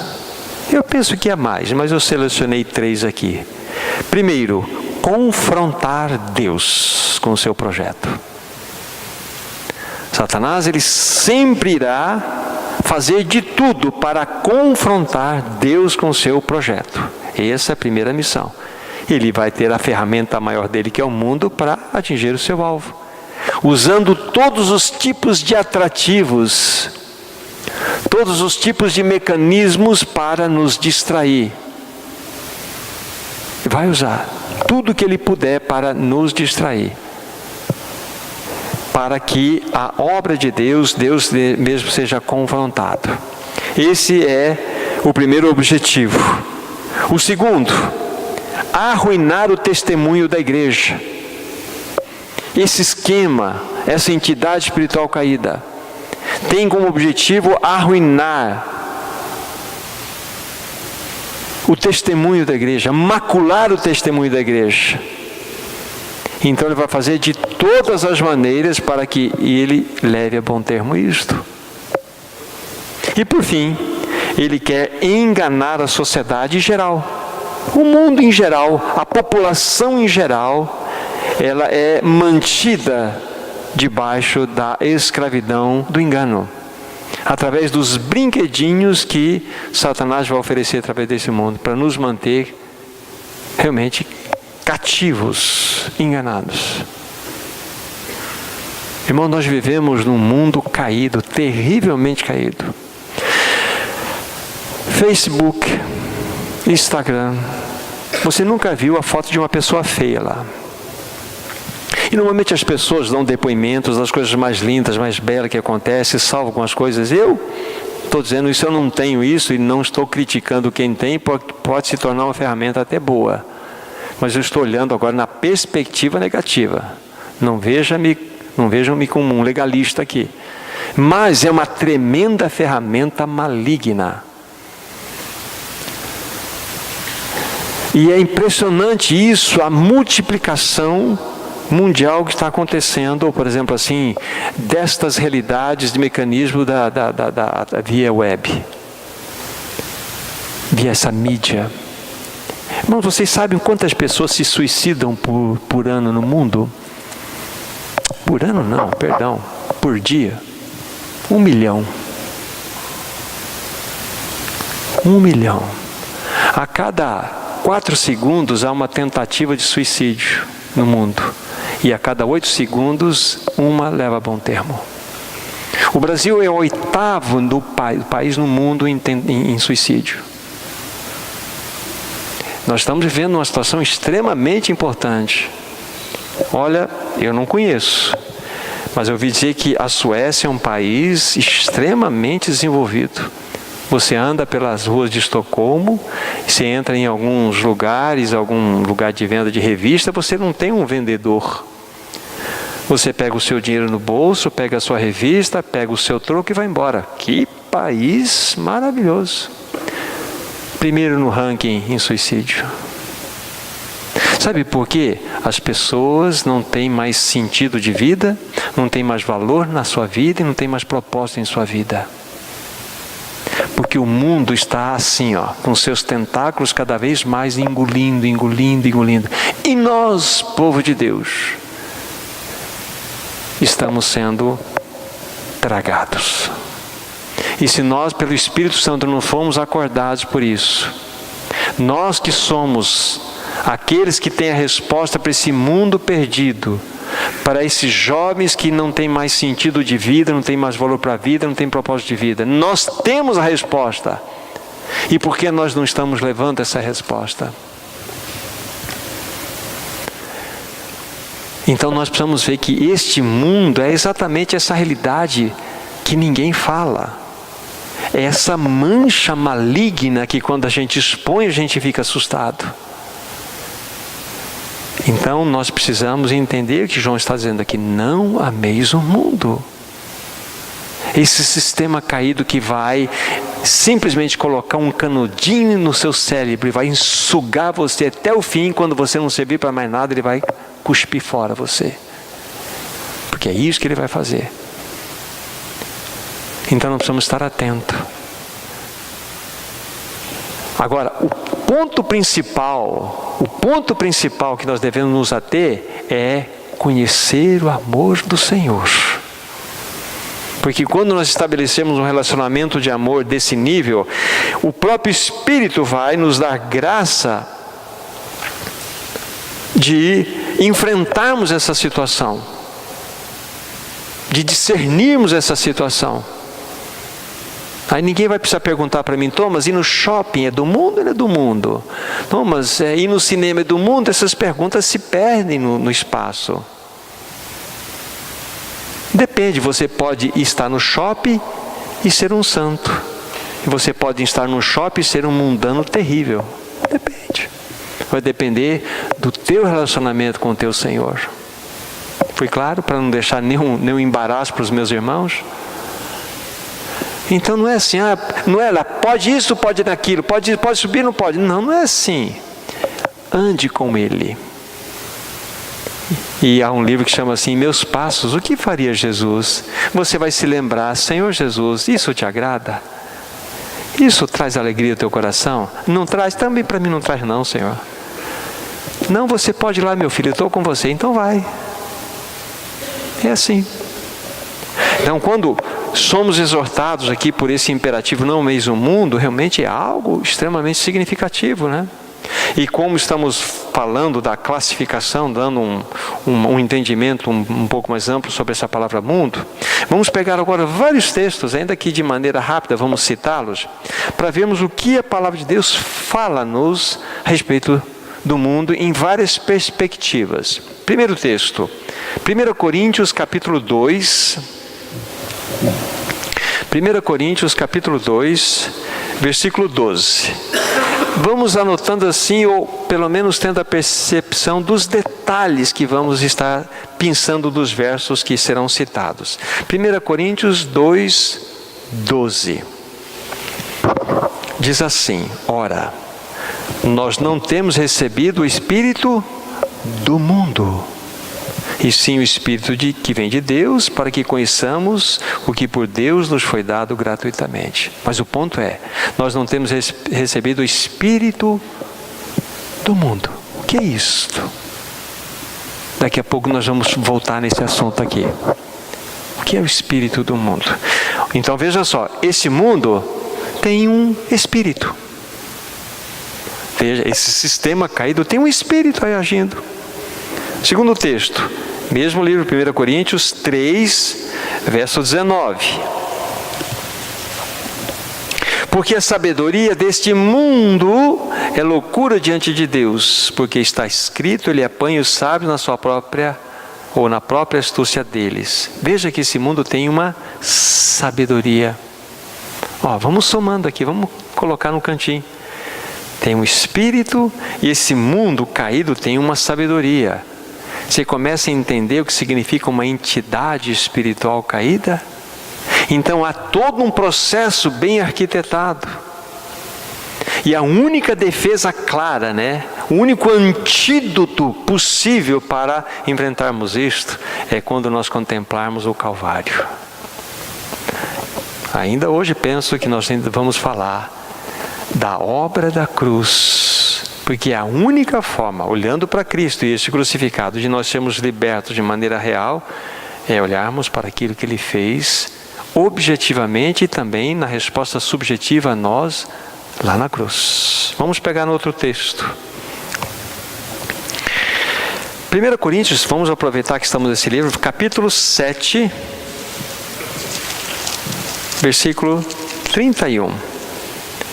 Eu penso que há mais, mas eu selecionei 3 aqui. Primeiro, confrontar Deus com o seu projeto. Satanás, ele sempre irá fazer de tudo para confrontar Deus com o seu projeto. Essa é a primeira missão. Ele vai ter a ferramenta maior dele, que é o mundo, para atingir o seu alvo. Usando todos os tipos de atrativos, todos os tipos de mecanismos para nos distrair. Vai usar tudo que ele puder para nos distrair. Para que a obra de Deus mesmo seja confrontado. Esse é o primeiro objetivo. O segundo, arruinar o testemunho da igreja. Esse esquema, essa entidade espiritual caída, tem como objetivo arruinar o testemunho da igreja, macular o testemunho da igreja. Então ele vai fazer de todas as maneiras para que ele leve a bom termo isto. E por fim, ele quer enganar a sociedade em geral, o mundo em geral, a população em geral, ela é mantida debaixo da escravidão do engano, através dos brinquedinhos que Satanás vai oferecer através desse mundo, para nos manter realmente cativos, enganados. Irmão, nós vivemos num mundo caído, terrivelmente caído. Facebook, Instagram, você nunca viu a foto de uma pessoa feia lá. E normalmente as pessoas dão depoimentos das coisas mais lindas, mais belas que acontecem, salvo algumas coisas. Eu estou dizendo isso, eu não tenho isso e não estou criticando quem tem, pode se tornar uma ferramenta até boa. Mas eu estou olhando agora na perspectiva negativa. Não vejam-me como um legalista aqui. Mas é uma tremenda ferramenta maligna. E é impressionante isso, a multiplicação mundial que está acontecendo, por exemplo assim, destas realidades de mecanismo da via web, via essa mídia. Irmãos, vocês sabem quantas pessoas se suicidam por ano no mundo? Por ano não, perdão, por dia. 1 milhão. 1 milhão. A cada 4 segundos há uma tentativa de suicídio no mundo. E a cada 8 segundos, uma leva a bom termo. O Brasil é o 8º país no mundo em suicídio. Nós estamos vivendo uma situação extremamente importante. Olha, eu não conheço, mas eu ouvi dizer que a Suécia é um país extremamente desenvolvido. Você anda pelas ruas de Estocolmo, você entra em alguns lugares, algum lugar de venda de revista, você não tem um vendedor. Você pega o seu dinheiro no bolso, pega a sua revista, pega o seu troco e vai embora. Que país maravilhoso. Primeiro no ranking em suicídio. Sabe por quê? As pessoas não têm mais sentido de vida, não têm mais valor na sua vida e não têm mais propósito em sua vida. Porque o mundo está assim, ó, com seus tentáculos cada vez mais engolindo. E nós, povo de Deus, estamos sendo tragados. E se nós, pelo Espírito Santo, não fomos acordados por isso, nós que somos aqueles que têm a resposta para esse mundo perdido, para esses jovens que não têm mais sentido de vida, não têm mais valor para a vida, não têm propósito de vida, nós temos a resposta. E por que nós não estamos levando essa resposta? Então nós precisamos ver que este mundo é exatamente essa realidade que ninguém fala. É essa mancha maligna que quando a gente expõe a gente fica assustado. Então nós precisamos entender o que João está dizendo aqui. Não ameis o mundo. Esse sistema caído que vai simplesmente colocar um canudinho no seu cérebro e vai enxugar você até o fim. Quando você não servir para mais nada, ele vai cuspir fora você. Porque é isso que ele vai fazer. Então nós precisamos estar atentos. Agora, o ponto principal que nós devemos nos ater é conhecer o amor do Senhor. Porque quando nós estabelecemos um relacionamento de amor desse nível, o próprio Espírito vai nos dar graça de enfrentarmos essa situação, de discernirmos essa situação. Aí ninguém vai precisar perguntar para mim, Thomas, ir no shopping é do mundo ou não é do mundo? Thomas, ir no cinema é do mundo? Essas perguntas se perdem no espaço. Depende, você pode estar no shopping e ser um santo. E você pode estar no shopping e ser um mundano terrível. Depende. Vai depender do teu relacionamento com o teu Senhor. Foi claro? Para não deixar nenhum embaraço para os meus irmãos. Então não é assim, não é lá, pode isso, pode naquilo, pode subir, não pode. Não é assim. Ande com Ele. E há um livro que chama assim, Meus Passos, o que faria Jesus? Você vai se lembrar, Senhor Jesus, isso te agrada? Isso traz alegria ao teu coração? Não traz? Também para mim não traz não, Senhor. Não, você pode ir lá, meu filho, eu estou com você, então vai. É assim. Então quando somos exortados aqui por esse imperativo, não ameis o mundo, realmente é algo extremamente significativo, né? E como estamos falando da classificação, dando um entendimento um pouco mais amplo sobre essa palavra mundo, vamos pegar agora vários textos, ainda que de maneira rápida, vamos citá-los, para vermos o que a palavra de Deus fala-nos a respeito do mundo em várias perspectivas. Primeiro texto, 1 Coríntios capítulo 2, 1 Coríntios capítulo 2, versículo 12. Vamos anotando assim, ou pelo menos tendo a percepção dos detalhes que vamos estar pensando dos versos que serão citados. 1 Coríntios 2, 12. Diz assim, ora, nós não temos recebido o Espírito do mundo, e sim o Espírito que vem de Deus, para que conheçamos o que por Deus nos foi dado gratuitamente. Mas o ponto é, nós não temos recebido o Espírito do mundo. O que é isto? Daqui a pouco nós vamos voltar nesse assunto aqui. O que é o Espírito do mundo? Então veja só, esse mundo tem um Espírito. Veja, esse sistema caído tem um Espírito aí agindo. Segundo texto, mesmo livro, 1 Coríntios 3, verso 19. Porque a sabedoria deste mundo é loucura diante de Deus, porque está escrito, ele apanha os sábios na sua própria, ou na própria astúcia deles. Veja que esse mundo tem uma sabedoria. Vamos somando aqui, vamos colocar no cantinho. Tem um espírito e esse mundo caído tem uma sabedoria. Você começa a entender o que significa uma entidade espiritual caída? Então há todo um processo bem arquitetado. E a única defesa clara, o único antídoto possível para enfrentarmos isto é quando nós contemplarmos o Calvário. Ainda hoje penso que nós ainda vamos falar da obra da cruz, porque a única forma, olhando para Cristo e este crucificado, de nós sermos libertos de maneira real, é olharmos para aquilo que Ele fez objetivamente e também na resposta subjetiva a nós, lá na cruz. Vamos pegar no outro texto. 1 Coríntios, vamos aproveitar que estamos nesse livro, capítulo 7, versículo 31.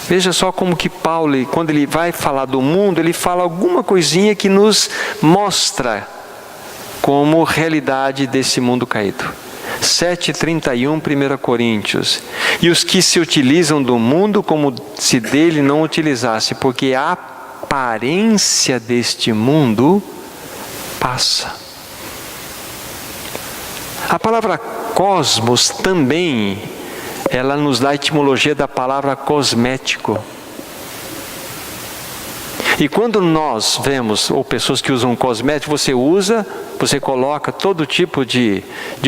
Veja só como que Paulo, quando ele vai falar do mundo, ele fala alguma coisinha que nos mostra como realidade desse mundo caído. 7:31, 1 Coríntios. E os que se utilizam do mundo como se dele não utilizasse, porque a aparência deste mundo passa. A palavra cosmos também, ela nos dá a etimologia da palavra cosmético. E quando nós vemos, ou pessoas que usam cosmético, você coloca todo tipo de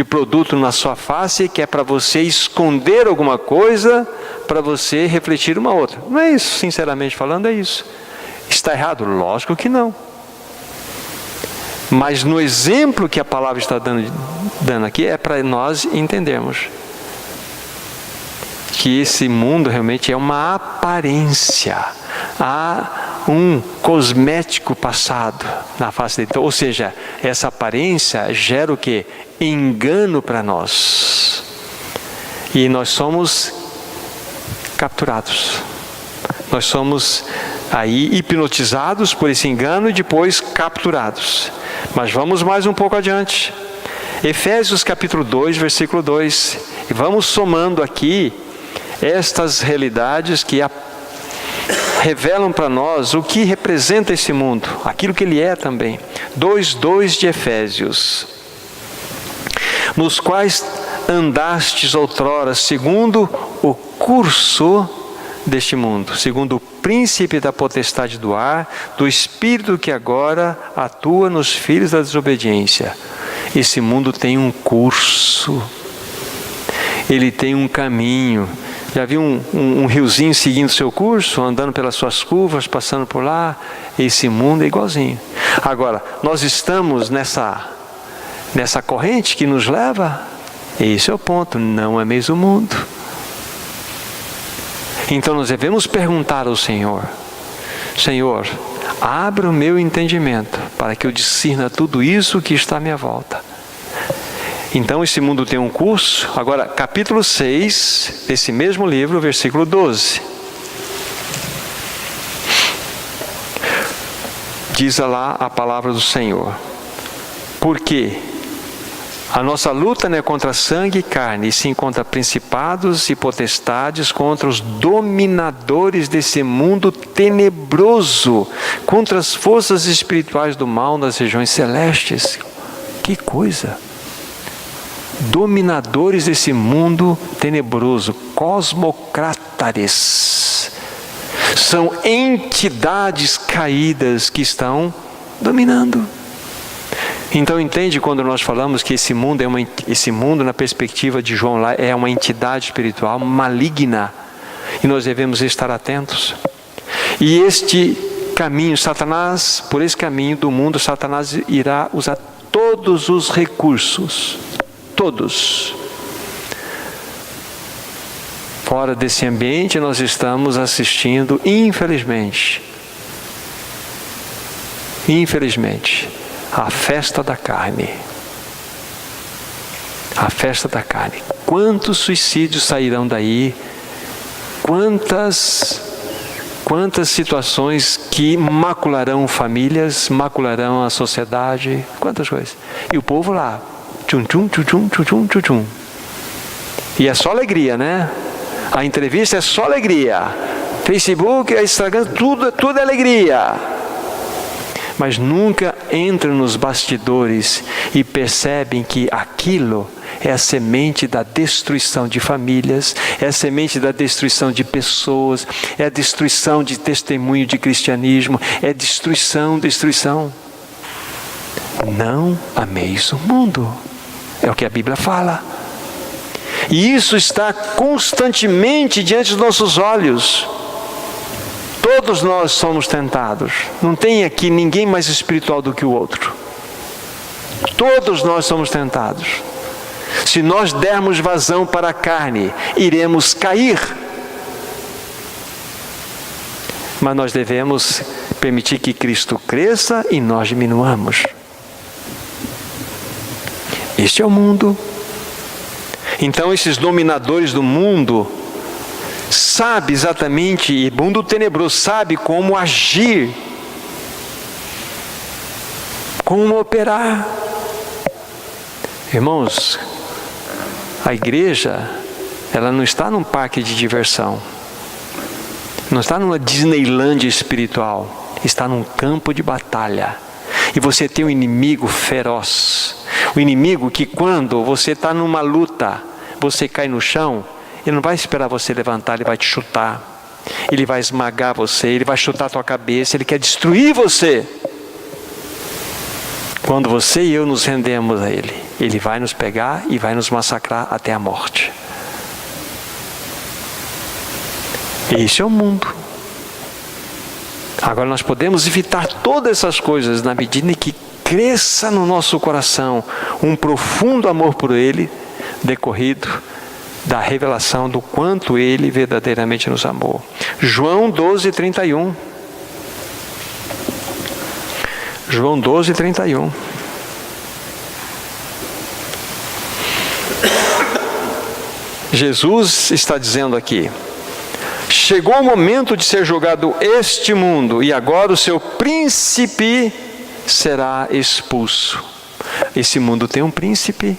produto na sua face, que é para você esconder alguma coisa, para você refletir uma outra. Não é isso, sinceramente falando, é isso. Está errado? Lógico que não. Mas no exemplo que a palavra está dando aqui, é para nós entendermos que esse mundo realmente é uma aparência. Há um cosmético passado na face dele. Ou seja, essa aparência gera o quê? Engano para nós. E nós somos capturados. Nós somos aí hipnotizados por esse engano e depois capturados. Mas vamos mais um pouco adiante. Efésios capítulo 2, versículo 2. E vamos somando aqui estas realidades que revelam para nós o que representa esse mundo, aquilo que ele é também. 2:2 de Efésios. Nos quais andastes outrora, segundo o curso deste mundo, segundo o príncipe da potestade do ar, do espírito que agora atua nos filhos da desobediência. Esse mundo tem um curso, ele tem um caminho. Já viu um riozinho seguindo seu curso, andando pelas suas curvas, passando por lá? Esse mundo é igualzinho. Agora, nós estamos nessa corrente que nos leva? Esse é o ponto, não é mesmo o mundo. Então nós devemos perguntar ao Senhor: Senhor, abra o meu entendimento para que eu discirna tudo isso que está à minha volta. Então esse mundo tem um curso. Agora, capítulo 6, desse mesmo livro, versículo 12. Diz lá a palavra do Senhor: porque a nossa luta não é contra sangue e carne, e sim contra principados e potestades, contra os dominadores desse mundo tenebroso, contra as forças espirituais do mal nas regiões celestes. Que coisa! Dominadores desse mundo tenebroso, cosmocrátares, são entidades caídas que estão dominando. Então entende quando nós falamos que esse mundo na perspectiva de João lá é uma entidade espiritual maligna, e nós devemos estar atentos. E este caminho, Satanás, por esse caminho do mundo, Satanás irá usar todos os recursos. Todos. Fora desse ambiente nós estamos assistindo, infelizmente, a festa da carne. A festa da carne. Quantos suicídios sairão daí quantas situações que macularão famílias, macularão a sociedade, quantas coisas. E o povo lá, tchum, tchum, tchum, tchum, tchum, tchum, tchum. E é só alegria, né? A entrevista é só alegria. Facebook, Instagram, tudo é alegria. Mas nunca entram nos bastidores e percebem que aquilo é a semente da destruição de famílias, é a semente da destruição de pessoas, é a destruição de testemunho de cristianismo, é destruição. Não ameis o mundo, é o que a Bíblia fala. E isso está constantemente diante dos nossos olhos. Todos nós somos tentados. Não tem aqui ninguém mais espiritual do que o outro. Todos nós somos tentados. Se nós dermos vazão para a carne, iremos cair. Mas nós devemos permitir que Cristo cresça e nós diminuamos. Este é o mundo. Então esses dominadores do mundo sabem exatamente, e mundo tenebroso sabe como agir, como operar. Irmãos, a igreja, ela não está num parque de diversão, não está numa Disneylândia espiritual, está num campo de batalha. E você tem um inimigo feroz, o inimigo que quando você está numa luta, você cai no chão, ele não vai esperar você levantar, ele vai te chutar, ele vai esmagar você, ele vai chutar a tua cabeça, ele quer destruir você. Quando você e eu nos rendemos a ele, ele vai nos pegar e vai nos massacrar até a morte. Esse é o mundo. Agora nós podemos evitar todas essas coisas na medida em que cresça no nosso coração um profundo amor por ele, decorrido da revelação do quanto ele verdadeiramente nos amou. João 12:31. João 12:31. Jesus está dizendo aqui: chegou o momento de ser julgado este mundo, e agora o seu príncipe será expulso. Esse mundo tem um príncipe.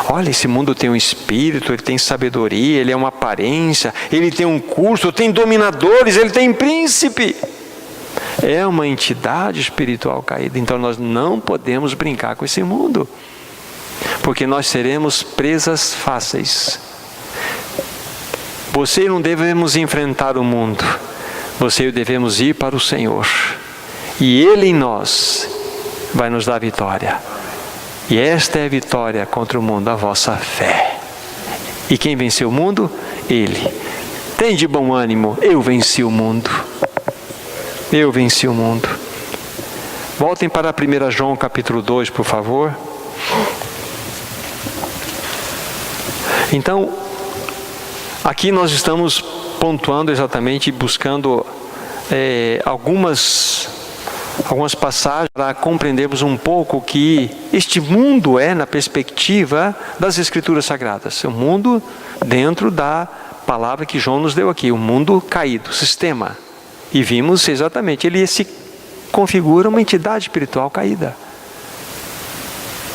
Olha, esse mundo tem um espírito, ele tem sabedoria, ele é uma aparência, ele tem um curso, tem dominadores, ele tem príncipe. É uma entidade espiritual caída. Então nós não podemos brincar com esse mundo, porque nós seremos presas fáceis. Você e eu não devemos enfrentar o mundo, você e eu devemos ir para o Senhor, e Ele em nós vai nos dar vitória. E esta é a vitória contra o mundo, a vossa fé. E quem venceu o mundo? Ele. Tem de bom ânimo, eu venci o mundo. Eu venci o mundo. Voltem para 1 João capítulo 2, por favor. Então, aqui nós estamos pontuando exatamente, buscando algumas passagens para compreendermos um pouco o que este mundo é na perspectiva das Escrituras Sagradas. O mundo dentro da palavra que João nos deu aqui, o mundo caído, o sistema. E vimos exatamente, ele se configura uma entidade espiritual caída.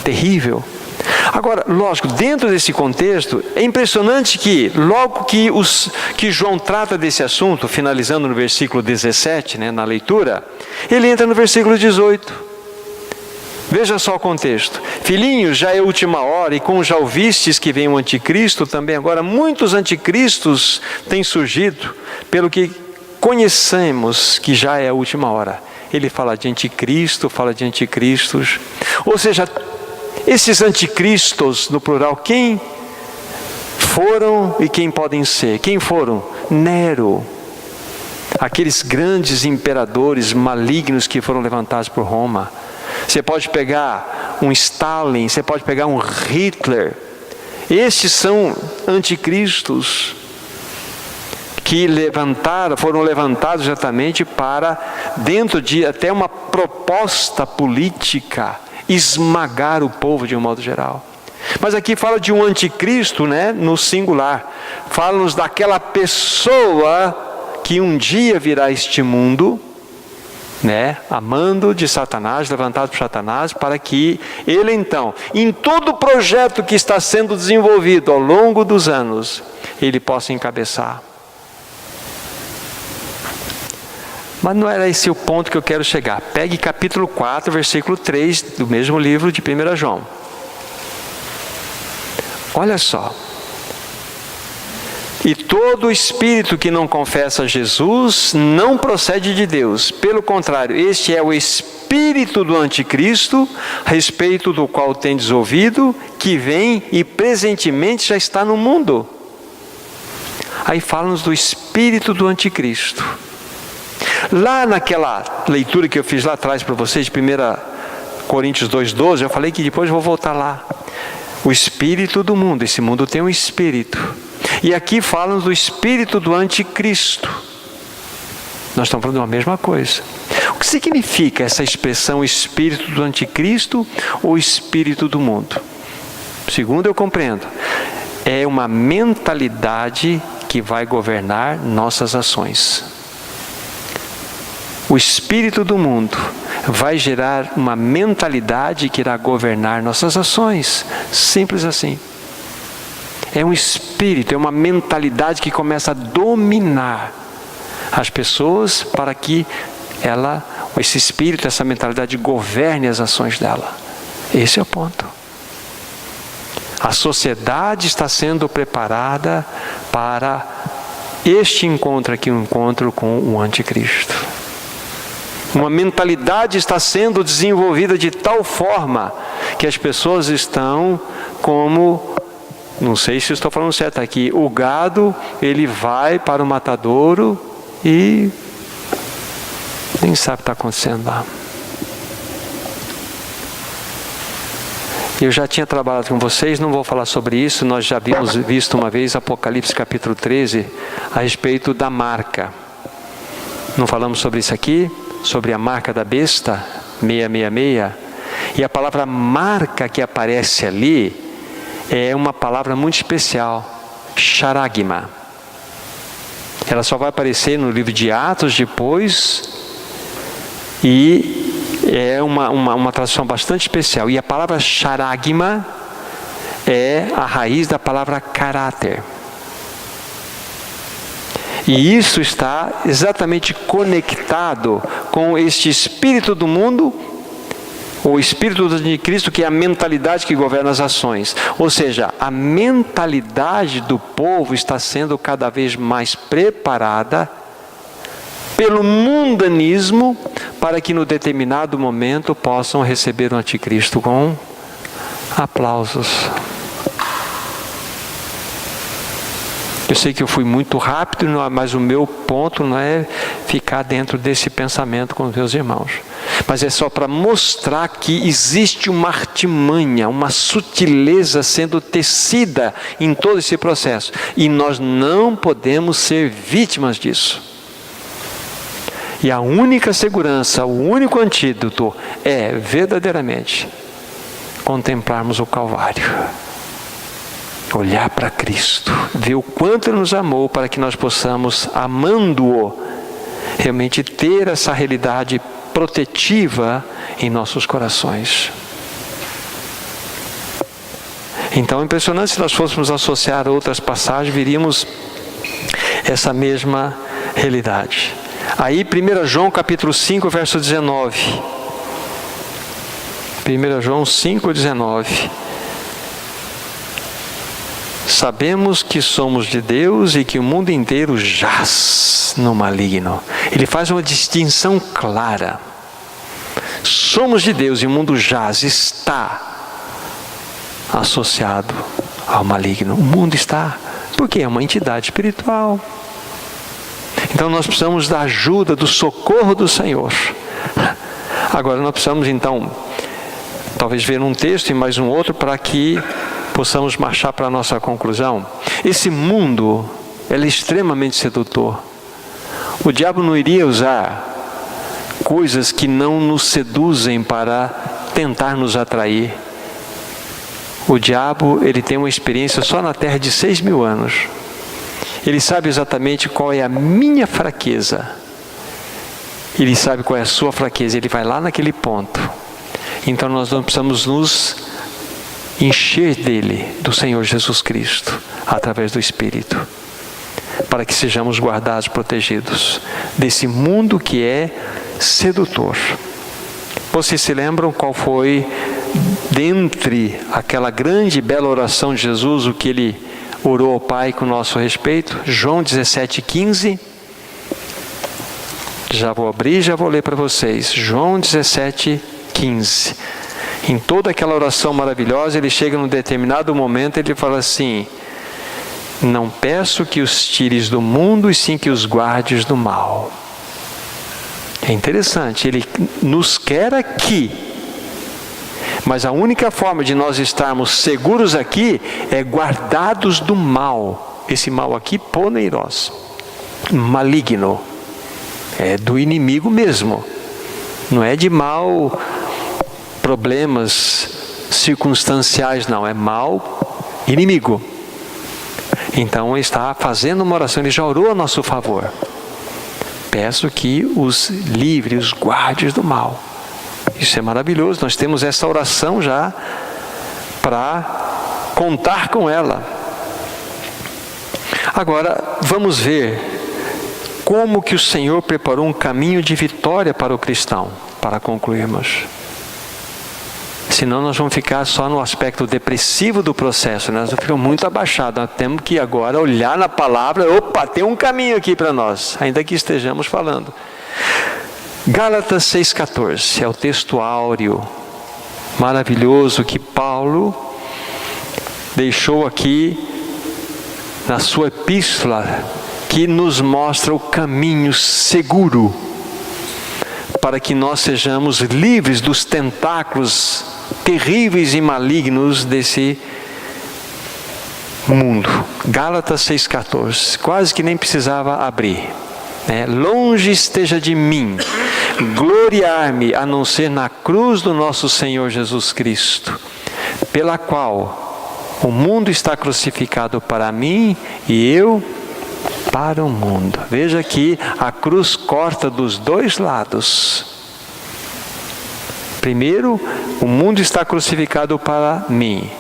Terrível. Agora, lógico, dentro desse contexto, é impressionante que, logo que João trata desse assunto, finalizando no versículo 17, na leitura, ele entra no versículo 18. Veja só o contexto. Filhinhos, já é a última hora, e como já ouvistes que vem o anticristo, também agora muitos anticristos têm surgido, pelo que conhecemos que já é a última hora. Ele fala de anticristo, fala de anticristos, ou seja, esses anticristos, no plural, quem foram e quem podem ser? Quem foram? Nero. Aqueles grandes imperadores malignos que foram levantados por Roma. Você pode pegar um Stalin, você pode pegar um Hitler. Estes são anticristos que foram levantados exatamente para, dentro de até uma proposta política, esmagar o povo de um modo geral. Mas aqui fala de um anticristo, no singular. fala-nos daquela pessoa que um dia virá a este mundo, né, amando de Satanás, levantado por Satanás, para que ele então, em todo o projeto que está sendo desenvolvido ao longo dos anos, ele possa encabeçar. Mas não era esse o ponto que eu quero chegar. Pegue capítulo 4, versículo 3 do mesmo livro de 1 João. Olha só. E todo espírito que não confessa Jesus não procede de Deus. Pelo contrário, este é o espírito do anticristo, a respeito do qual tendes ouvido, que vem e presentemente já está no mundo. Aí fala-nos do espírito do anticristo. Lá naquela leitura que eu fiz lá atrás para vocês, de 1 Coríntios 2,12, eu falei que depois eu vou voltar lá. O espírito do mundo, esse mundo tem um espírito. E aqui falam do espírito do anticristo. Nós estamos falando de uma mesma coisa. O que significa essa expressão espírito do anticristo ou espírito do mundo? Segundo eu compreendo, é uma mentalidade que vai governar nossas ações. O espírito do mundo vai gerar uma mentalidade que irá governar nossas ações. Simples assim. É um espírito, é uma mentalidade que começa a dominar as pessoas para que esse espírito, essa mentalidade governe as ações dela. Esse é o ponto. A sociedade está sendo preparada para este encontro aqui, um encontro com o anticristo. Uma mentalidade está sendo desenvolvida de tal forma que as pessoas estão como, não sei se estou falando certo aqui, o gado, ele vai para o matadouro e nem sabe o que está acontecendo lá. Eu já tinha trabalhado com vocês, não vou falar sobre isso, nós já havíamos visto uma vez Apocalipse capítulo 13, a respeito da marca. Não falamos sobre isso aqui? Sobre a marca da besta, 666, e a palavra marca que aparece ali é uma palavra muito especial, charagma. Ela só vai aparecer no livro de Atos depois, e é uma tradução bastante especial. E a palavra charagma é a raiz da palavra caráter. E isso está exatamente conectado com este espírito do mundo, o espírito do anticristo, que é a mentalidade que governa as ações. Ou seja, a mentalidade do povo está sendo cada vez mais preparada pelo mundanismo para que no determinado momento possam receber o anticristo com aplausos. Eu sei que eu fui muito rápido, mas o meu ponto não é ficar dentro desse pensamento com os meus irmãos. Mas é só para mostrar que existe uma artimanha, uma sutileza sendo tecida em todo esse processo. E nós não podemos ser vítimas disso. E a única segurança, o único antídoto é verdadeiramente contemplarmos o Calvário. Olhar para Cristo, ver o quanto Ele nos amou para que nós possamos, amando-o, realmente ter essa realidade protetiva em nossos corações. Então é impressionante, se nós fôssemos associar outras passagens, veríamos essa mesma realidade. Aí 1 João capítulo 5, verso 19. 1 João 5, 19. Sabemos que somos de Deus e que o mundo inteiro jaz no maligno. Ele faz uma distinção clara. Somos de Deus e o mundo jaz, está associado ao maligno. O mundo está, porque é uma entidade espiritual. Então nós precisamos da ajuda, do socorro do Senhor. Agora nós precisamos então, talvez ver um texto e mais um outro para que possamos marchar para a nossa conclusão. Esse mundo, ele é extremamente sedutor. O diabo não iria usar coisas que não nos seduzem para tentar nos atrair. O diabo, ele tem uma experiência só na Terra de 6.000 anos. Ele sabe exatamente qual é a minha fraqueza. Ele sabe qual é a sua fraqueza. Ele vai lá naquele ponto. Então nós não precisamos nos encher dele, do Senhor Jesus Cristo, através do Espírito, para que sejamos guardados, protegidos desse mundo que é sedutor. Vocês se lembram qual foi, dentre aquela grande e bela oração de Jesus, o que ele orou ao Pai com nosso respeito? João 17,15. Já vou abrir, já vou ler para vocês. João 17,15. Em toda aquela oração maravilhosa, ele chega num determinado momento, ele fala assim: não peço que os tires do mundo, e sim que os guardes do mal. É interessante, ele nos quer aqui, mas a única forma de nós estarmos seguros aqui é guardados do mal. Esse mal aqui, poneiros, maligno, é do inimigo mesmo, não é de mal, problemas circunstanciais, não, é mal inimigo. Então ele está fazendo uma oração, ele já orou a nosso favor. Peço que os livre, os guardes do mal. Isso é maravilhoso, nós temos essa oração já para contar com ela. Agora, vamos ver como que o Senhor preparou um caminho de vitória para o cristão, para concluirmos. Senão nós vamos ficar só no aspecto depressivo do processo, nós vamos ficar muito abaixados. Nós temos que agora olhar na palavra, opa, tem um caminho aqui para nós, ainda que estejamos falando. Gálatas 6,14, é o texto áureo, maravilhoso, que Paulo deixou aqui na sua epístola, que nos mostra o caminho seguro, para que nós sejamos livres dos tentáculos terríveis e malignos desse mundo. Gálatas 6,14, quase que nem precisava abrir. Longe esteja de mim gloriar-me, a não ser na cruz do nosso Senhor Jesus Cristo, pela qual o mundo está crucificado para mim e eu para o mundo. Veja que a cruz corta dos dois lados. Primeiro, o mundo está crucificado para mim.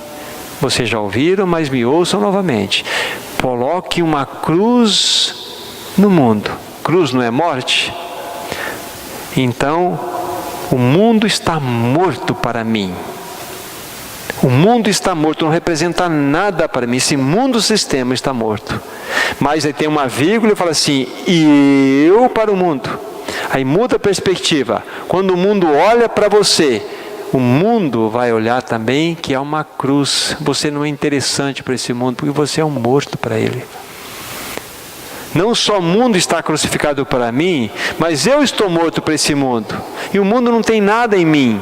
Vocês já ouviram, mas me ouçam novamente. Coloque uma cruz no mundo. Cruz não é morte? Então, o mundo está morto para mim. O mundo está morto, não representa nada para mim. Esse mundo sistema está morto. Mas aí tem uma vírgula e fala assim: e eu para o mundo. Aí muda a perspectiva. Quando o mundo olha para você, o mundo vai olhar também que é uma cruz. Você não é interessante para esse mundo, porque você é um morto para ele. Não só o mundo está crucificado para mim, mas eu estou morto para esse mundo. E o mundo não tem nada em mim.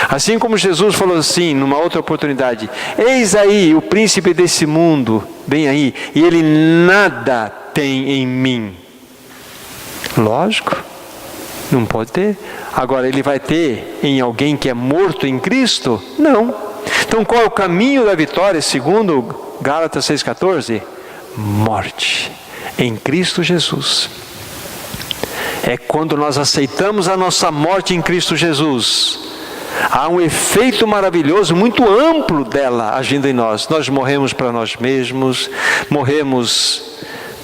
Assim como Jesus falou assim, numa outra oportunidade: eis aí o príncipe desse mundo, bem aí, e ele nada tem em mim. Lógico, não pode ter. Agora, ele vai ter em alguém que é morto em Cristo? Não. Então, qual é o caminho da vitória, segundo Gálatas 6,14? Morte em Cristo Jesus. É quando nós aceitamos a nossa morte em Cristo Jesus. Há um efeito maravilhoso, muito amplo dela agindo em nós. Nós morremos para nós mesmos, morremos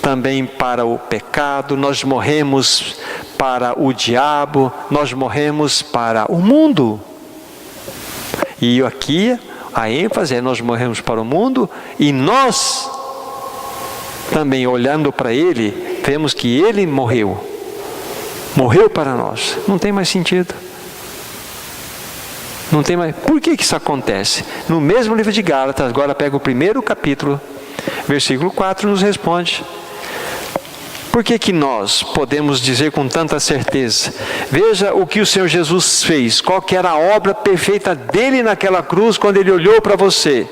também para o pecado, nós morremos para o diabo, nós morremos para o mundo. E aqui a ênfase é: nós morremos para o mundo e nós também, olhando para ele, vemos que ele morreu para nós. Não tem mais sentido. Não tem mais. Por que isso acontece? No mesmo livro de Gálatas, agora pega o primeiro capítulo, versículo 4, nos responde. Por que nós podemos dizer com tanta certeza? Veja o que o Senhor Jesus fez, qual que era a obra perfeita dele naquela cruz, quando ele olhou para você.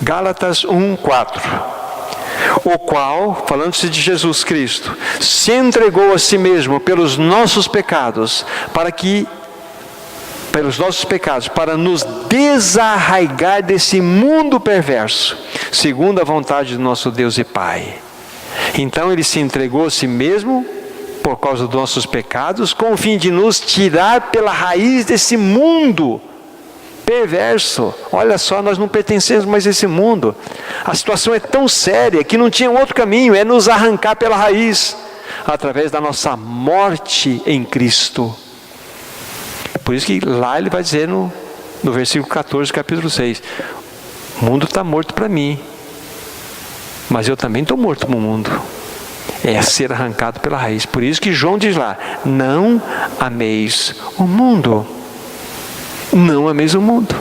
Gálatas 1:4. O qual, falando-se de Jesus Cristo, se entregou a si mesmo pelos nossos pecados, para nos desarraigar desse mundo perverso, segundo a vontade do nosso Deus e Pai. Então ele se entregou a si mesmo por causa dos nossos pecados, com o fim de nos tirar pela raiz desse mundo perverso. Olha só, nós não pertencemos mais a esse mundo. A situação é tão séria que não tinha outro caminho, é nos arrancar pela raiz, através da nossa morte em Cristo. Por isso que lá ele vai dizer no versículo 14, capítulo 6, o mundo está morto para mim, mas eu também estou morto para o mundo. É ser arrancado pela raiz. Por isso que João diz lá, não ameis o mundo. Não ameis o mundo.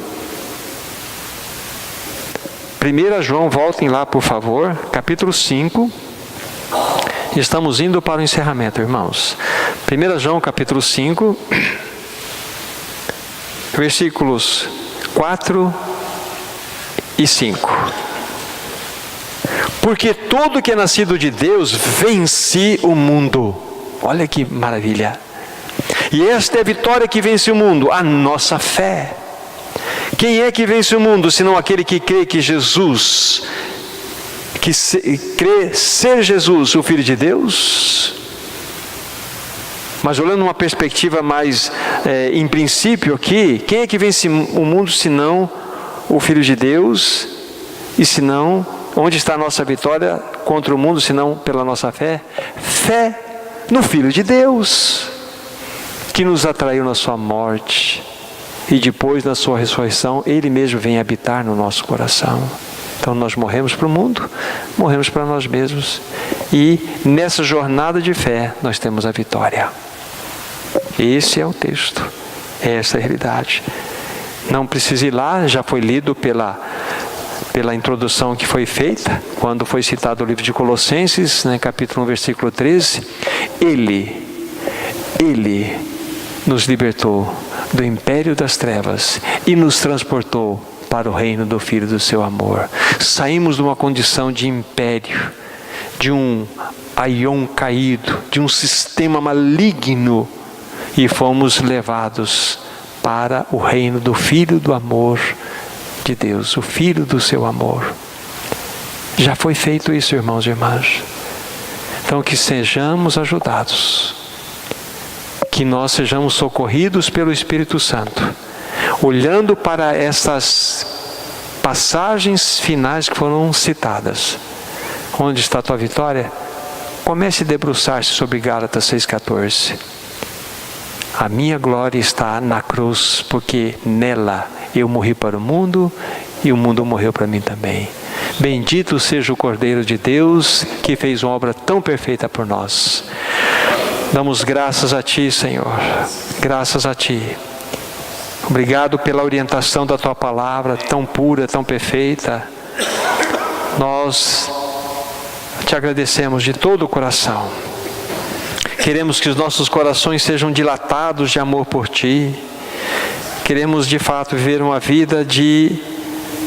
1 João, voltem lá por favor, capítulo 5. Estamos indo para o encerramento, irmãos. 1 João, capítulo 5, versículos 4 e 5. Porque todo que é nascido de Deus vence o mundo. Olha que maravilha. E esta é a vitória que vence o mundo, a nossa fé. Quem é que vence o mundo, senão aquele que crê que Jesus, crê ser Jesus, o Filho de Deus? Mas olhando uma perspectiva mais, em princípio aqui, quem é que vence o mundo, senão o Filho de Deus? E senão, onde está a nossa vitória contra o mundo, senão pela nossa fé? Fé no Filho de Deus, que nos atraiu na sua morte, e depois na sua ressurreição, Ele mesmo vem habitar no nosso coração. Então nós morremos para o mundo, morremos para nós mesmos, e nessa jornada de fé nós temos a vitória. Esse é o texto, essa é a realidade. Não precisa ir lá, já foi lido pela introdução que foi feita, quando foi citado o livro de Colossenses, capítulo 1, versículo 13. Ele nos libertou do império das trevas e nos transportou para o reino do Filho do seu amor. Saímos de uma condição de império, de um aion caído, de um sistema maligno, e fomos levados para o reino do Filho do amor de Deus, o Filho do seu amor. Já foi feito isso, irmãos e irmãs. Então que sejamos ajudados, que nós sejamos socorridos pelo Espírito Santo, olhando para essas passagens finais que foram citadas. Onde está a tua vitória? Comece a debruçar-se sobre Gálatas 6,14. A minha glória está na cruz, porque nela eu morri para o mundo e o mundo morreu para mim também. Bendito seja o Cordeiro de Deus, que fez uma obra tão perfeita por nós. Damos graças a Ti, Senhor, graças a Ti. Obrigado pela orientação da Tua palavra, tão pura, tão perfeita. Nós Te agradecemos de todo o coração. Queremos que os nossos corações sejam dilatados de amor por Ti. Queremos de fato viver uma vida de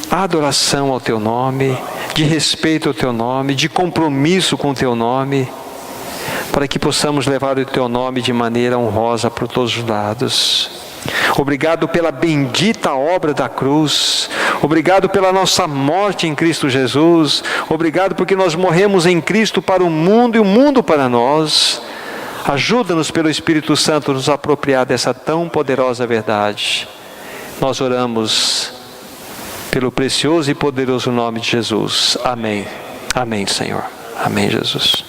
adoração ao Teu nome, de respeito ao Teu nome, de compromisso com o Teu nome, para que possamos levar o Teu nome de maneira honrosa por todos os lados. Obrigado pela bendita obra da cruz. Obrigado pela nossa morte em Cristo Jesus. Obrigado porque nós morremos em Cristo para o mundo e o mundo para nós. Ajuda-nos pelo Espírito Santo a nos apropriar dessa tão poderosa verdade. Nós oramos pelo precioso e poderoso nome de Jesus. Amém. Amém, Senhor. Amém, Jesus.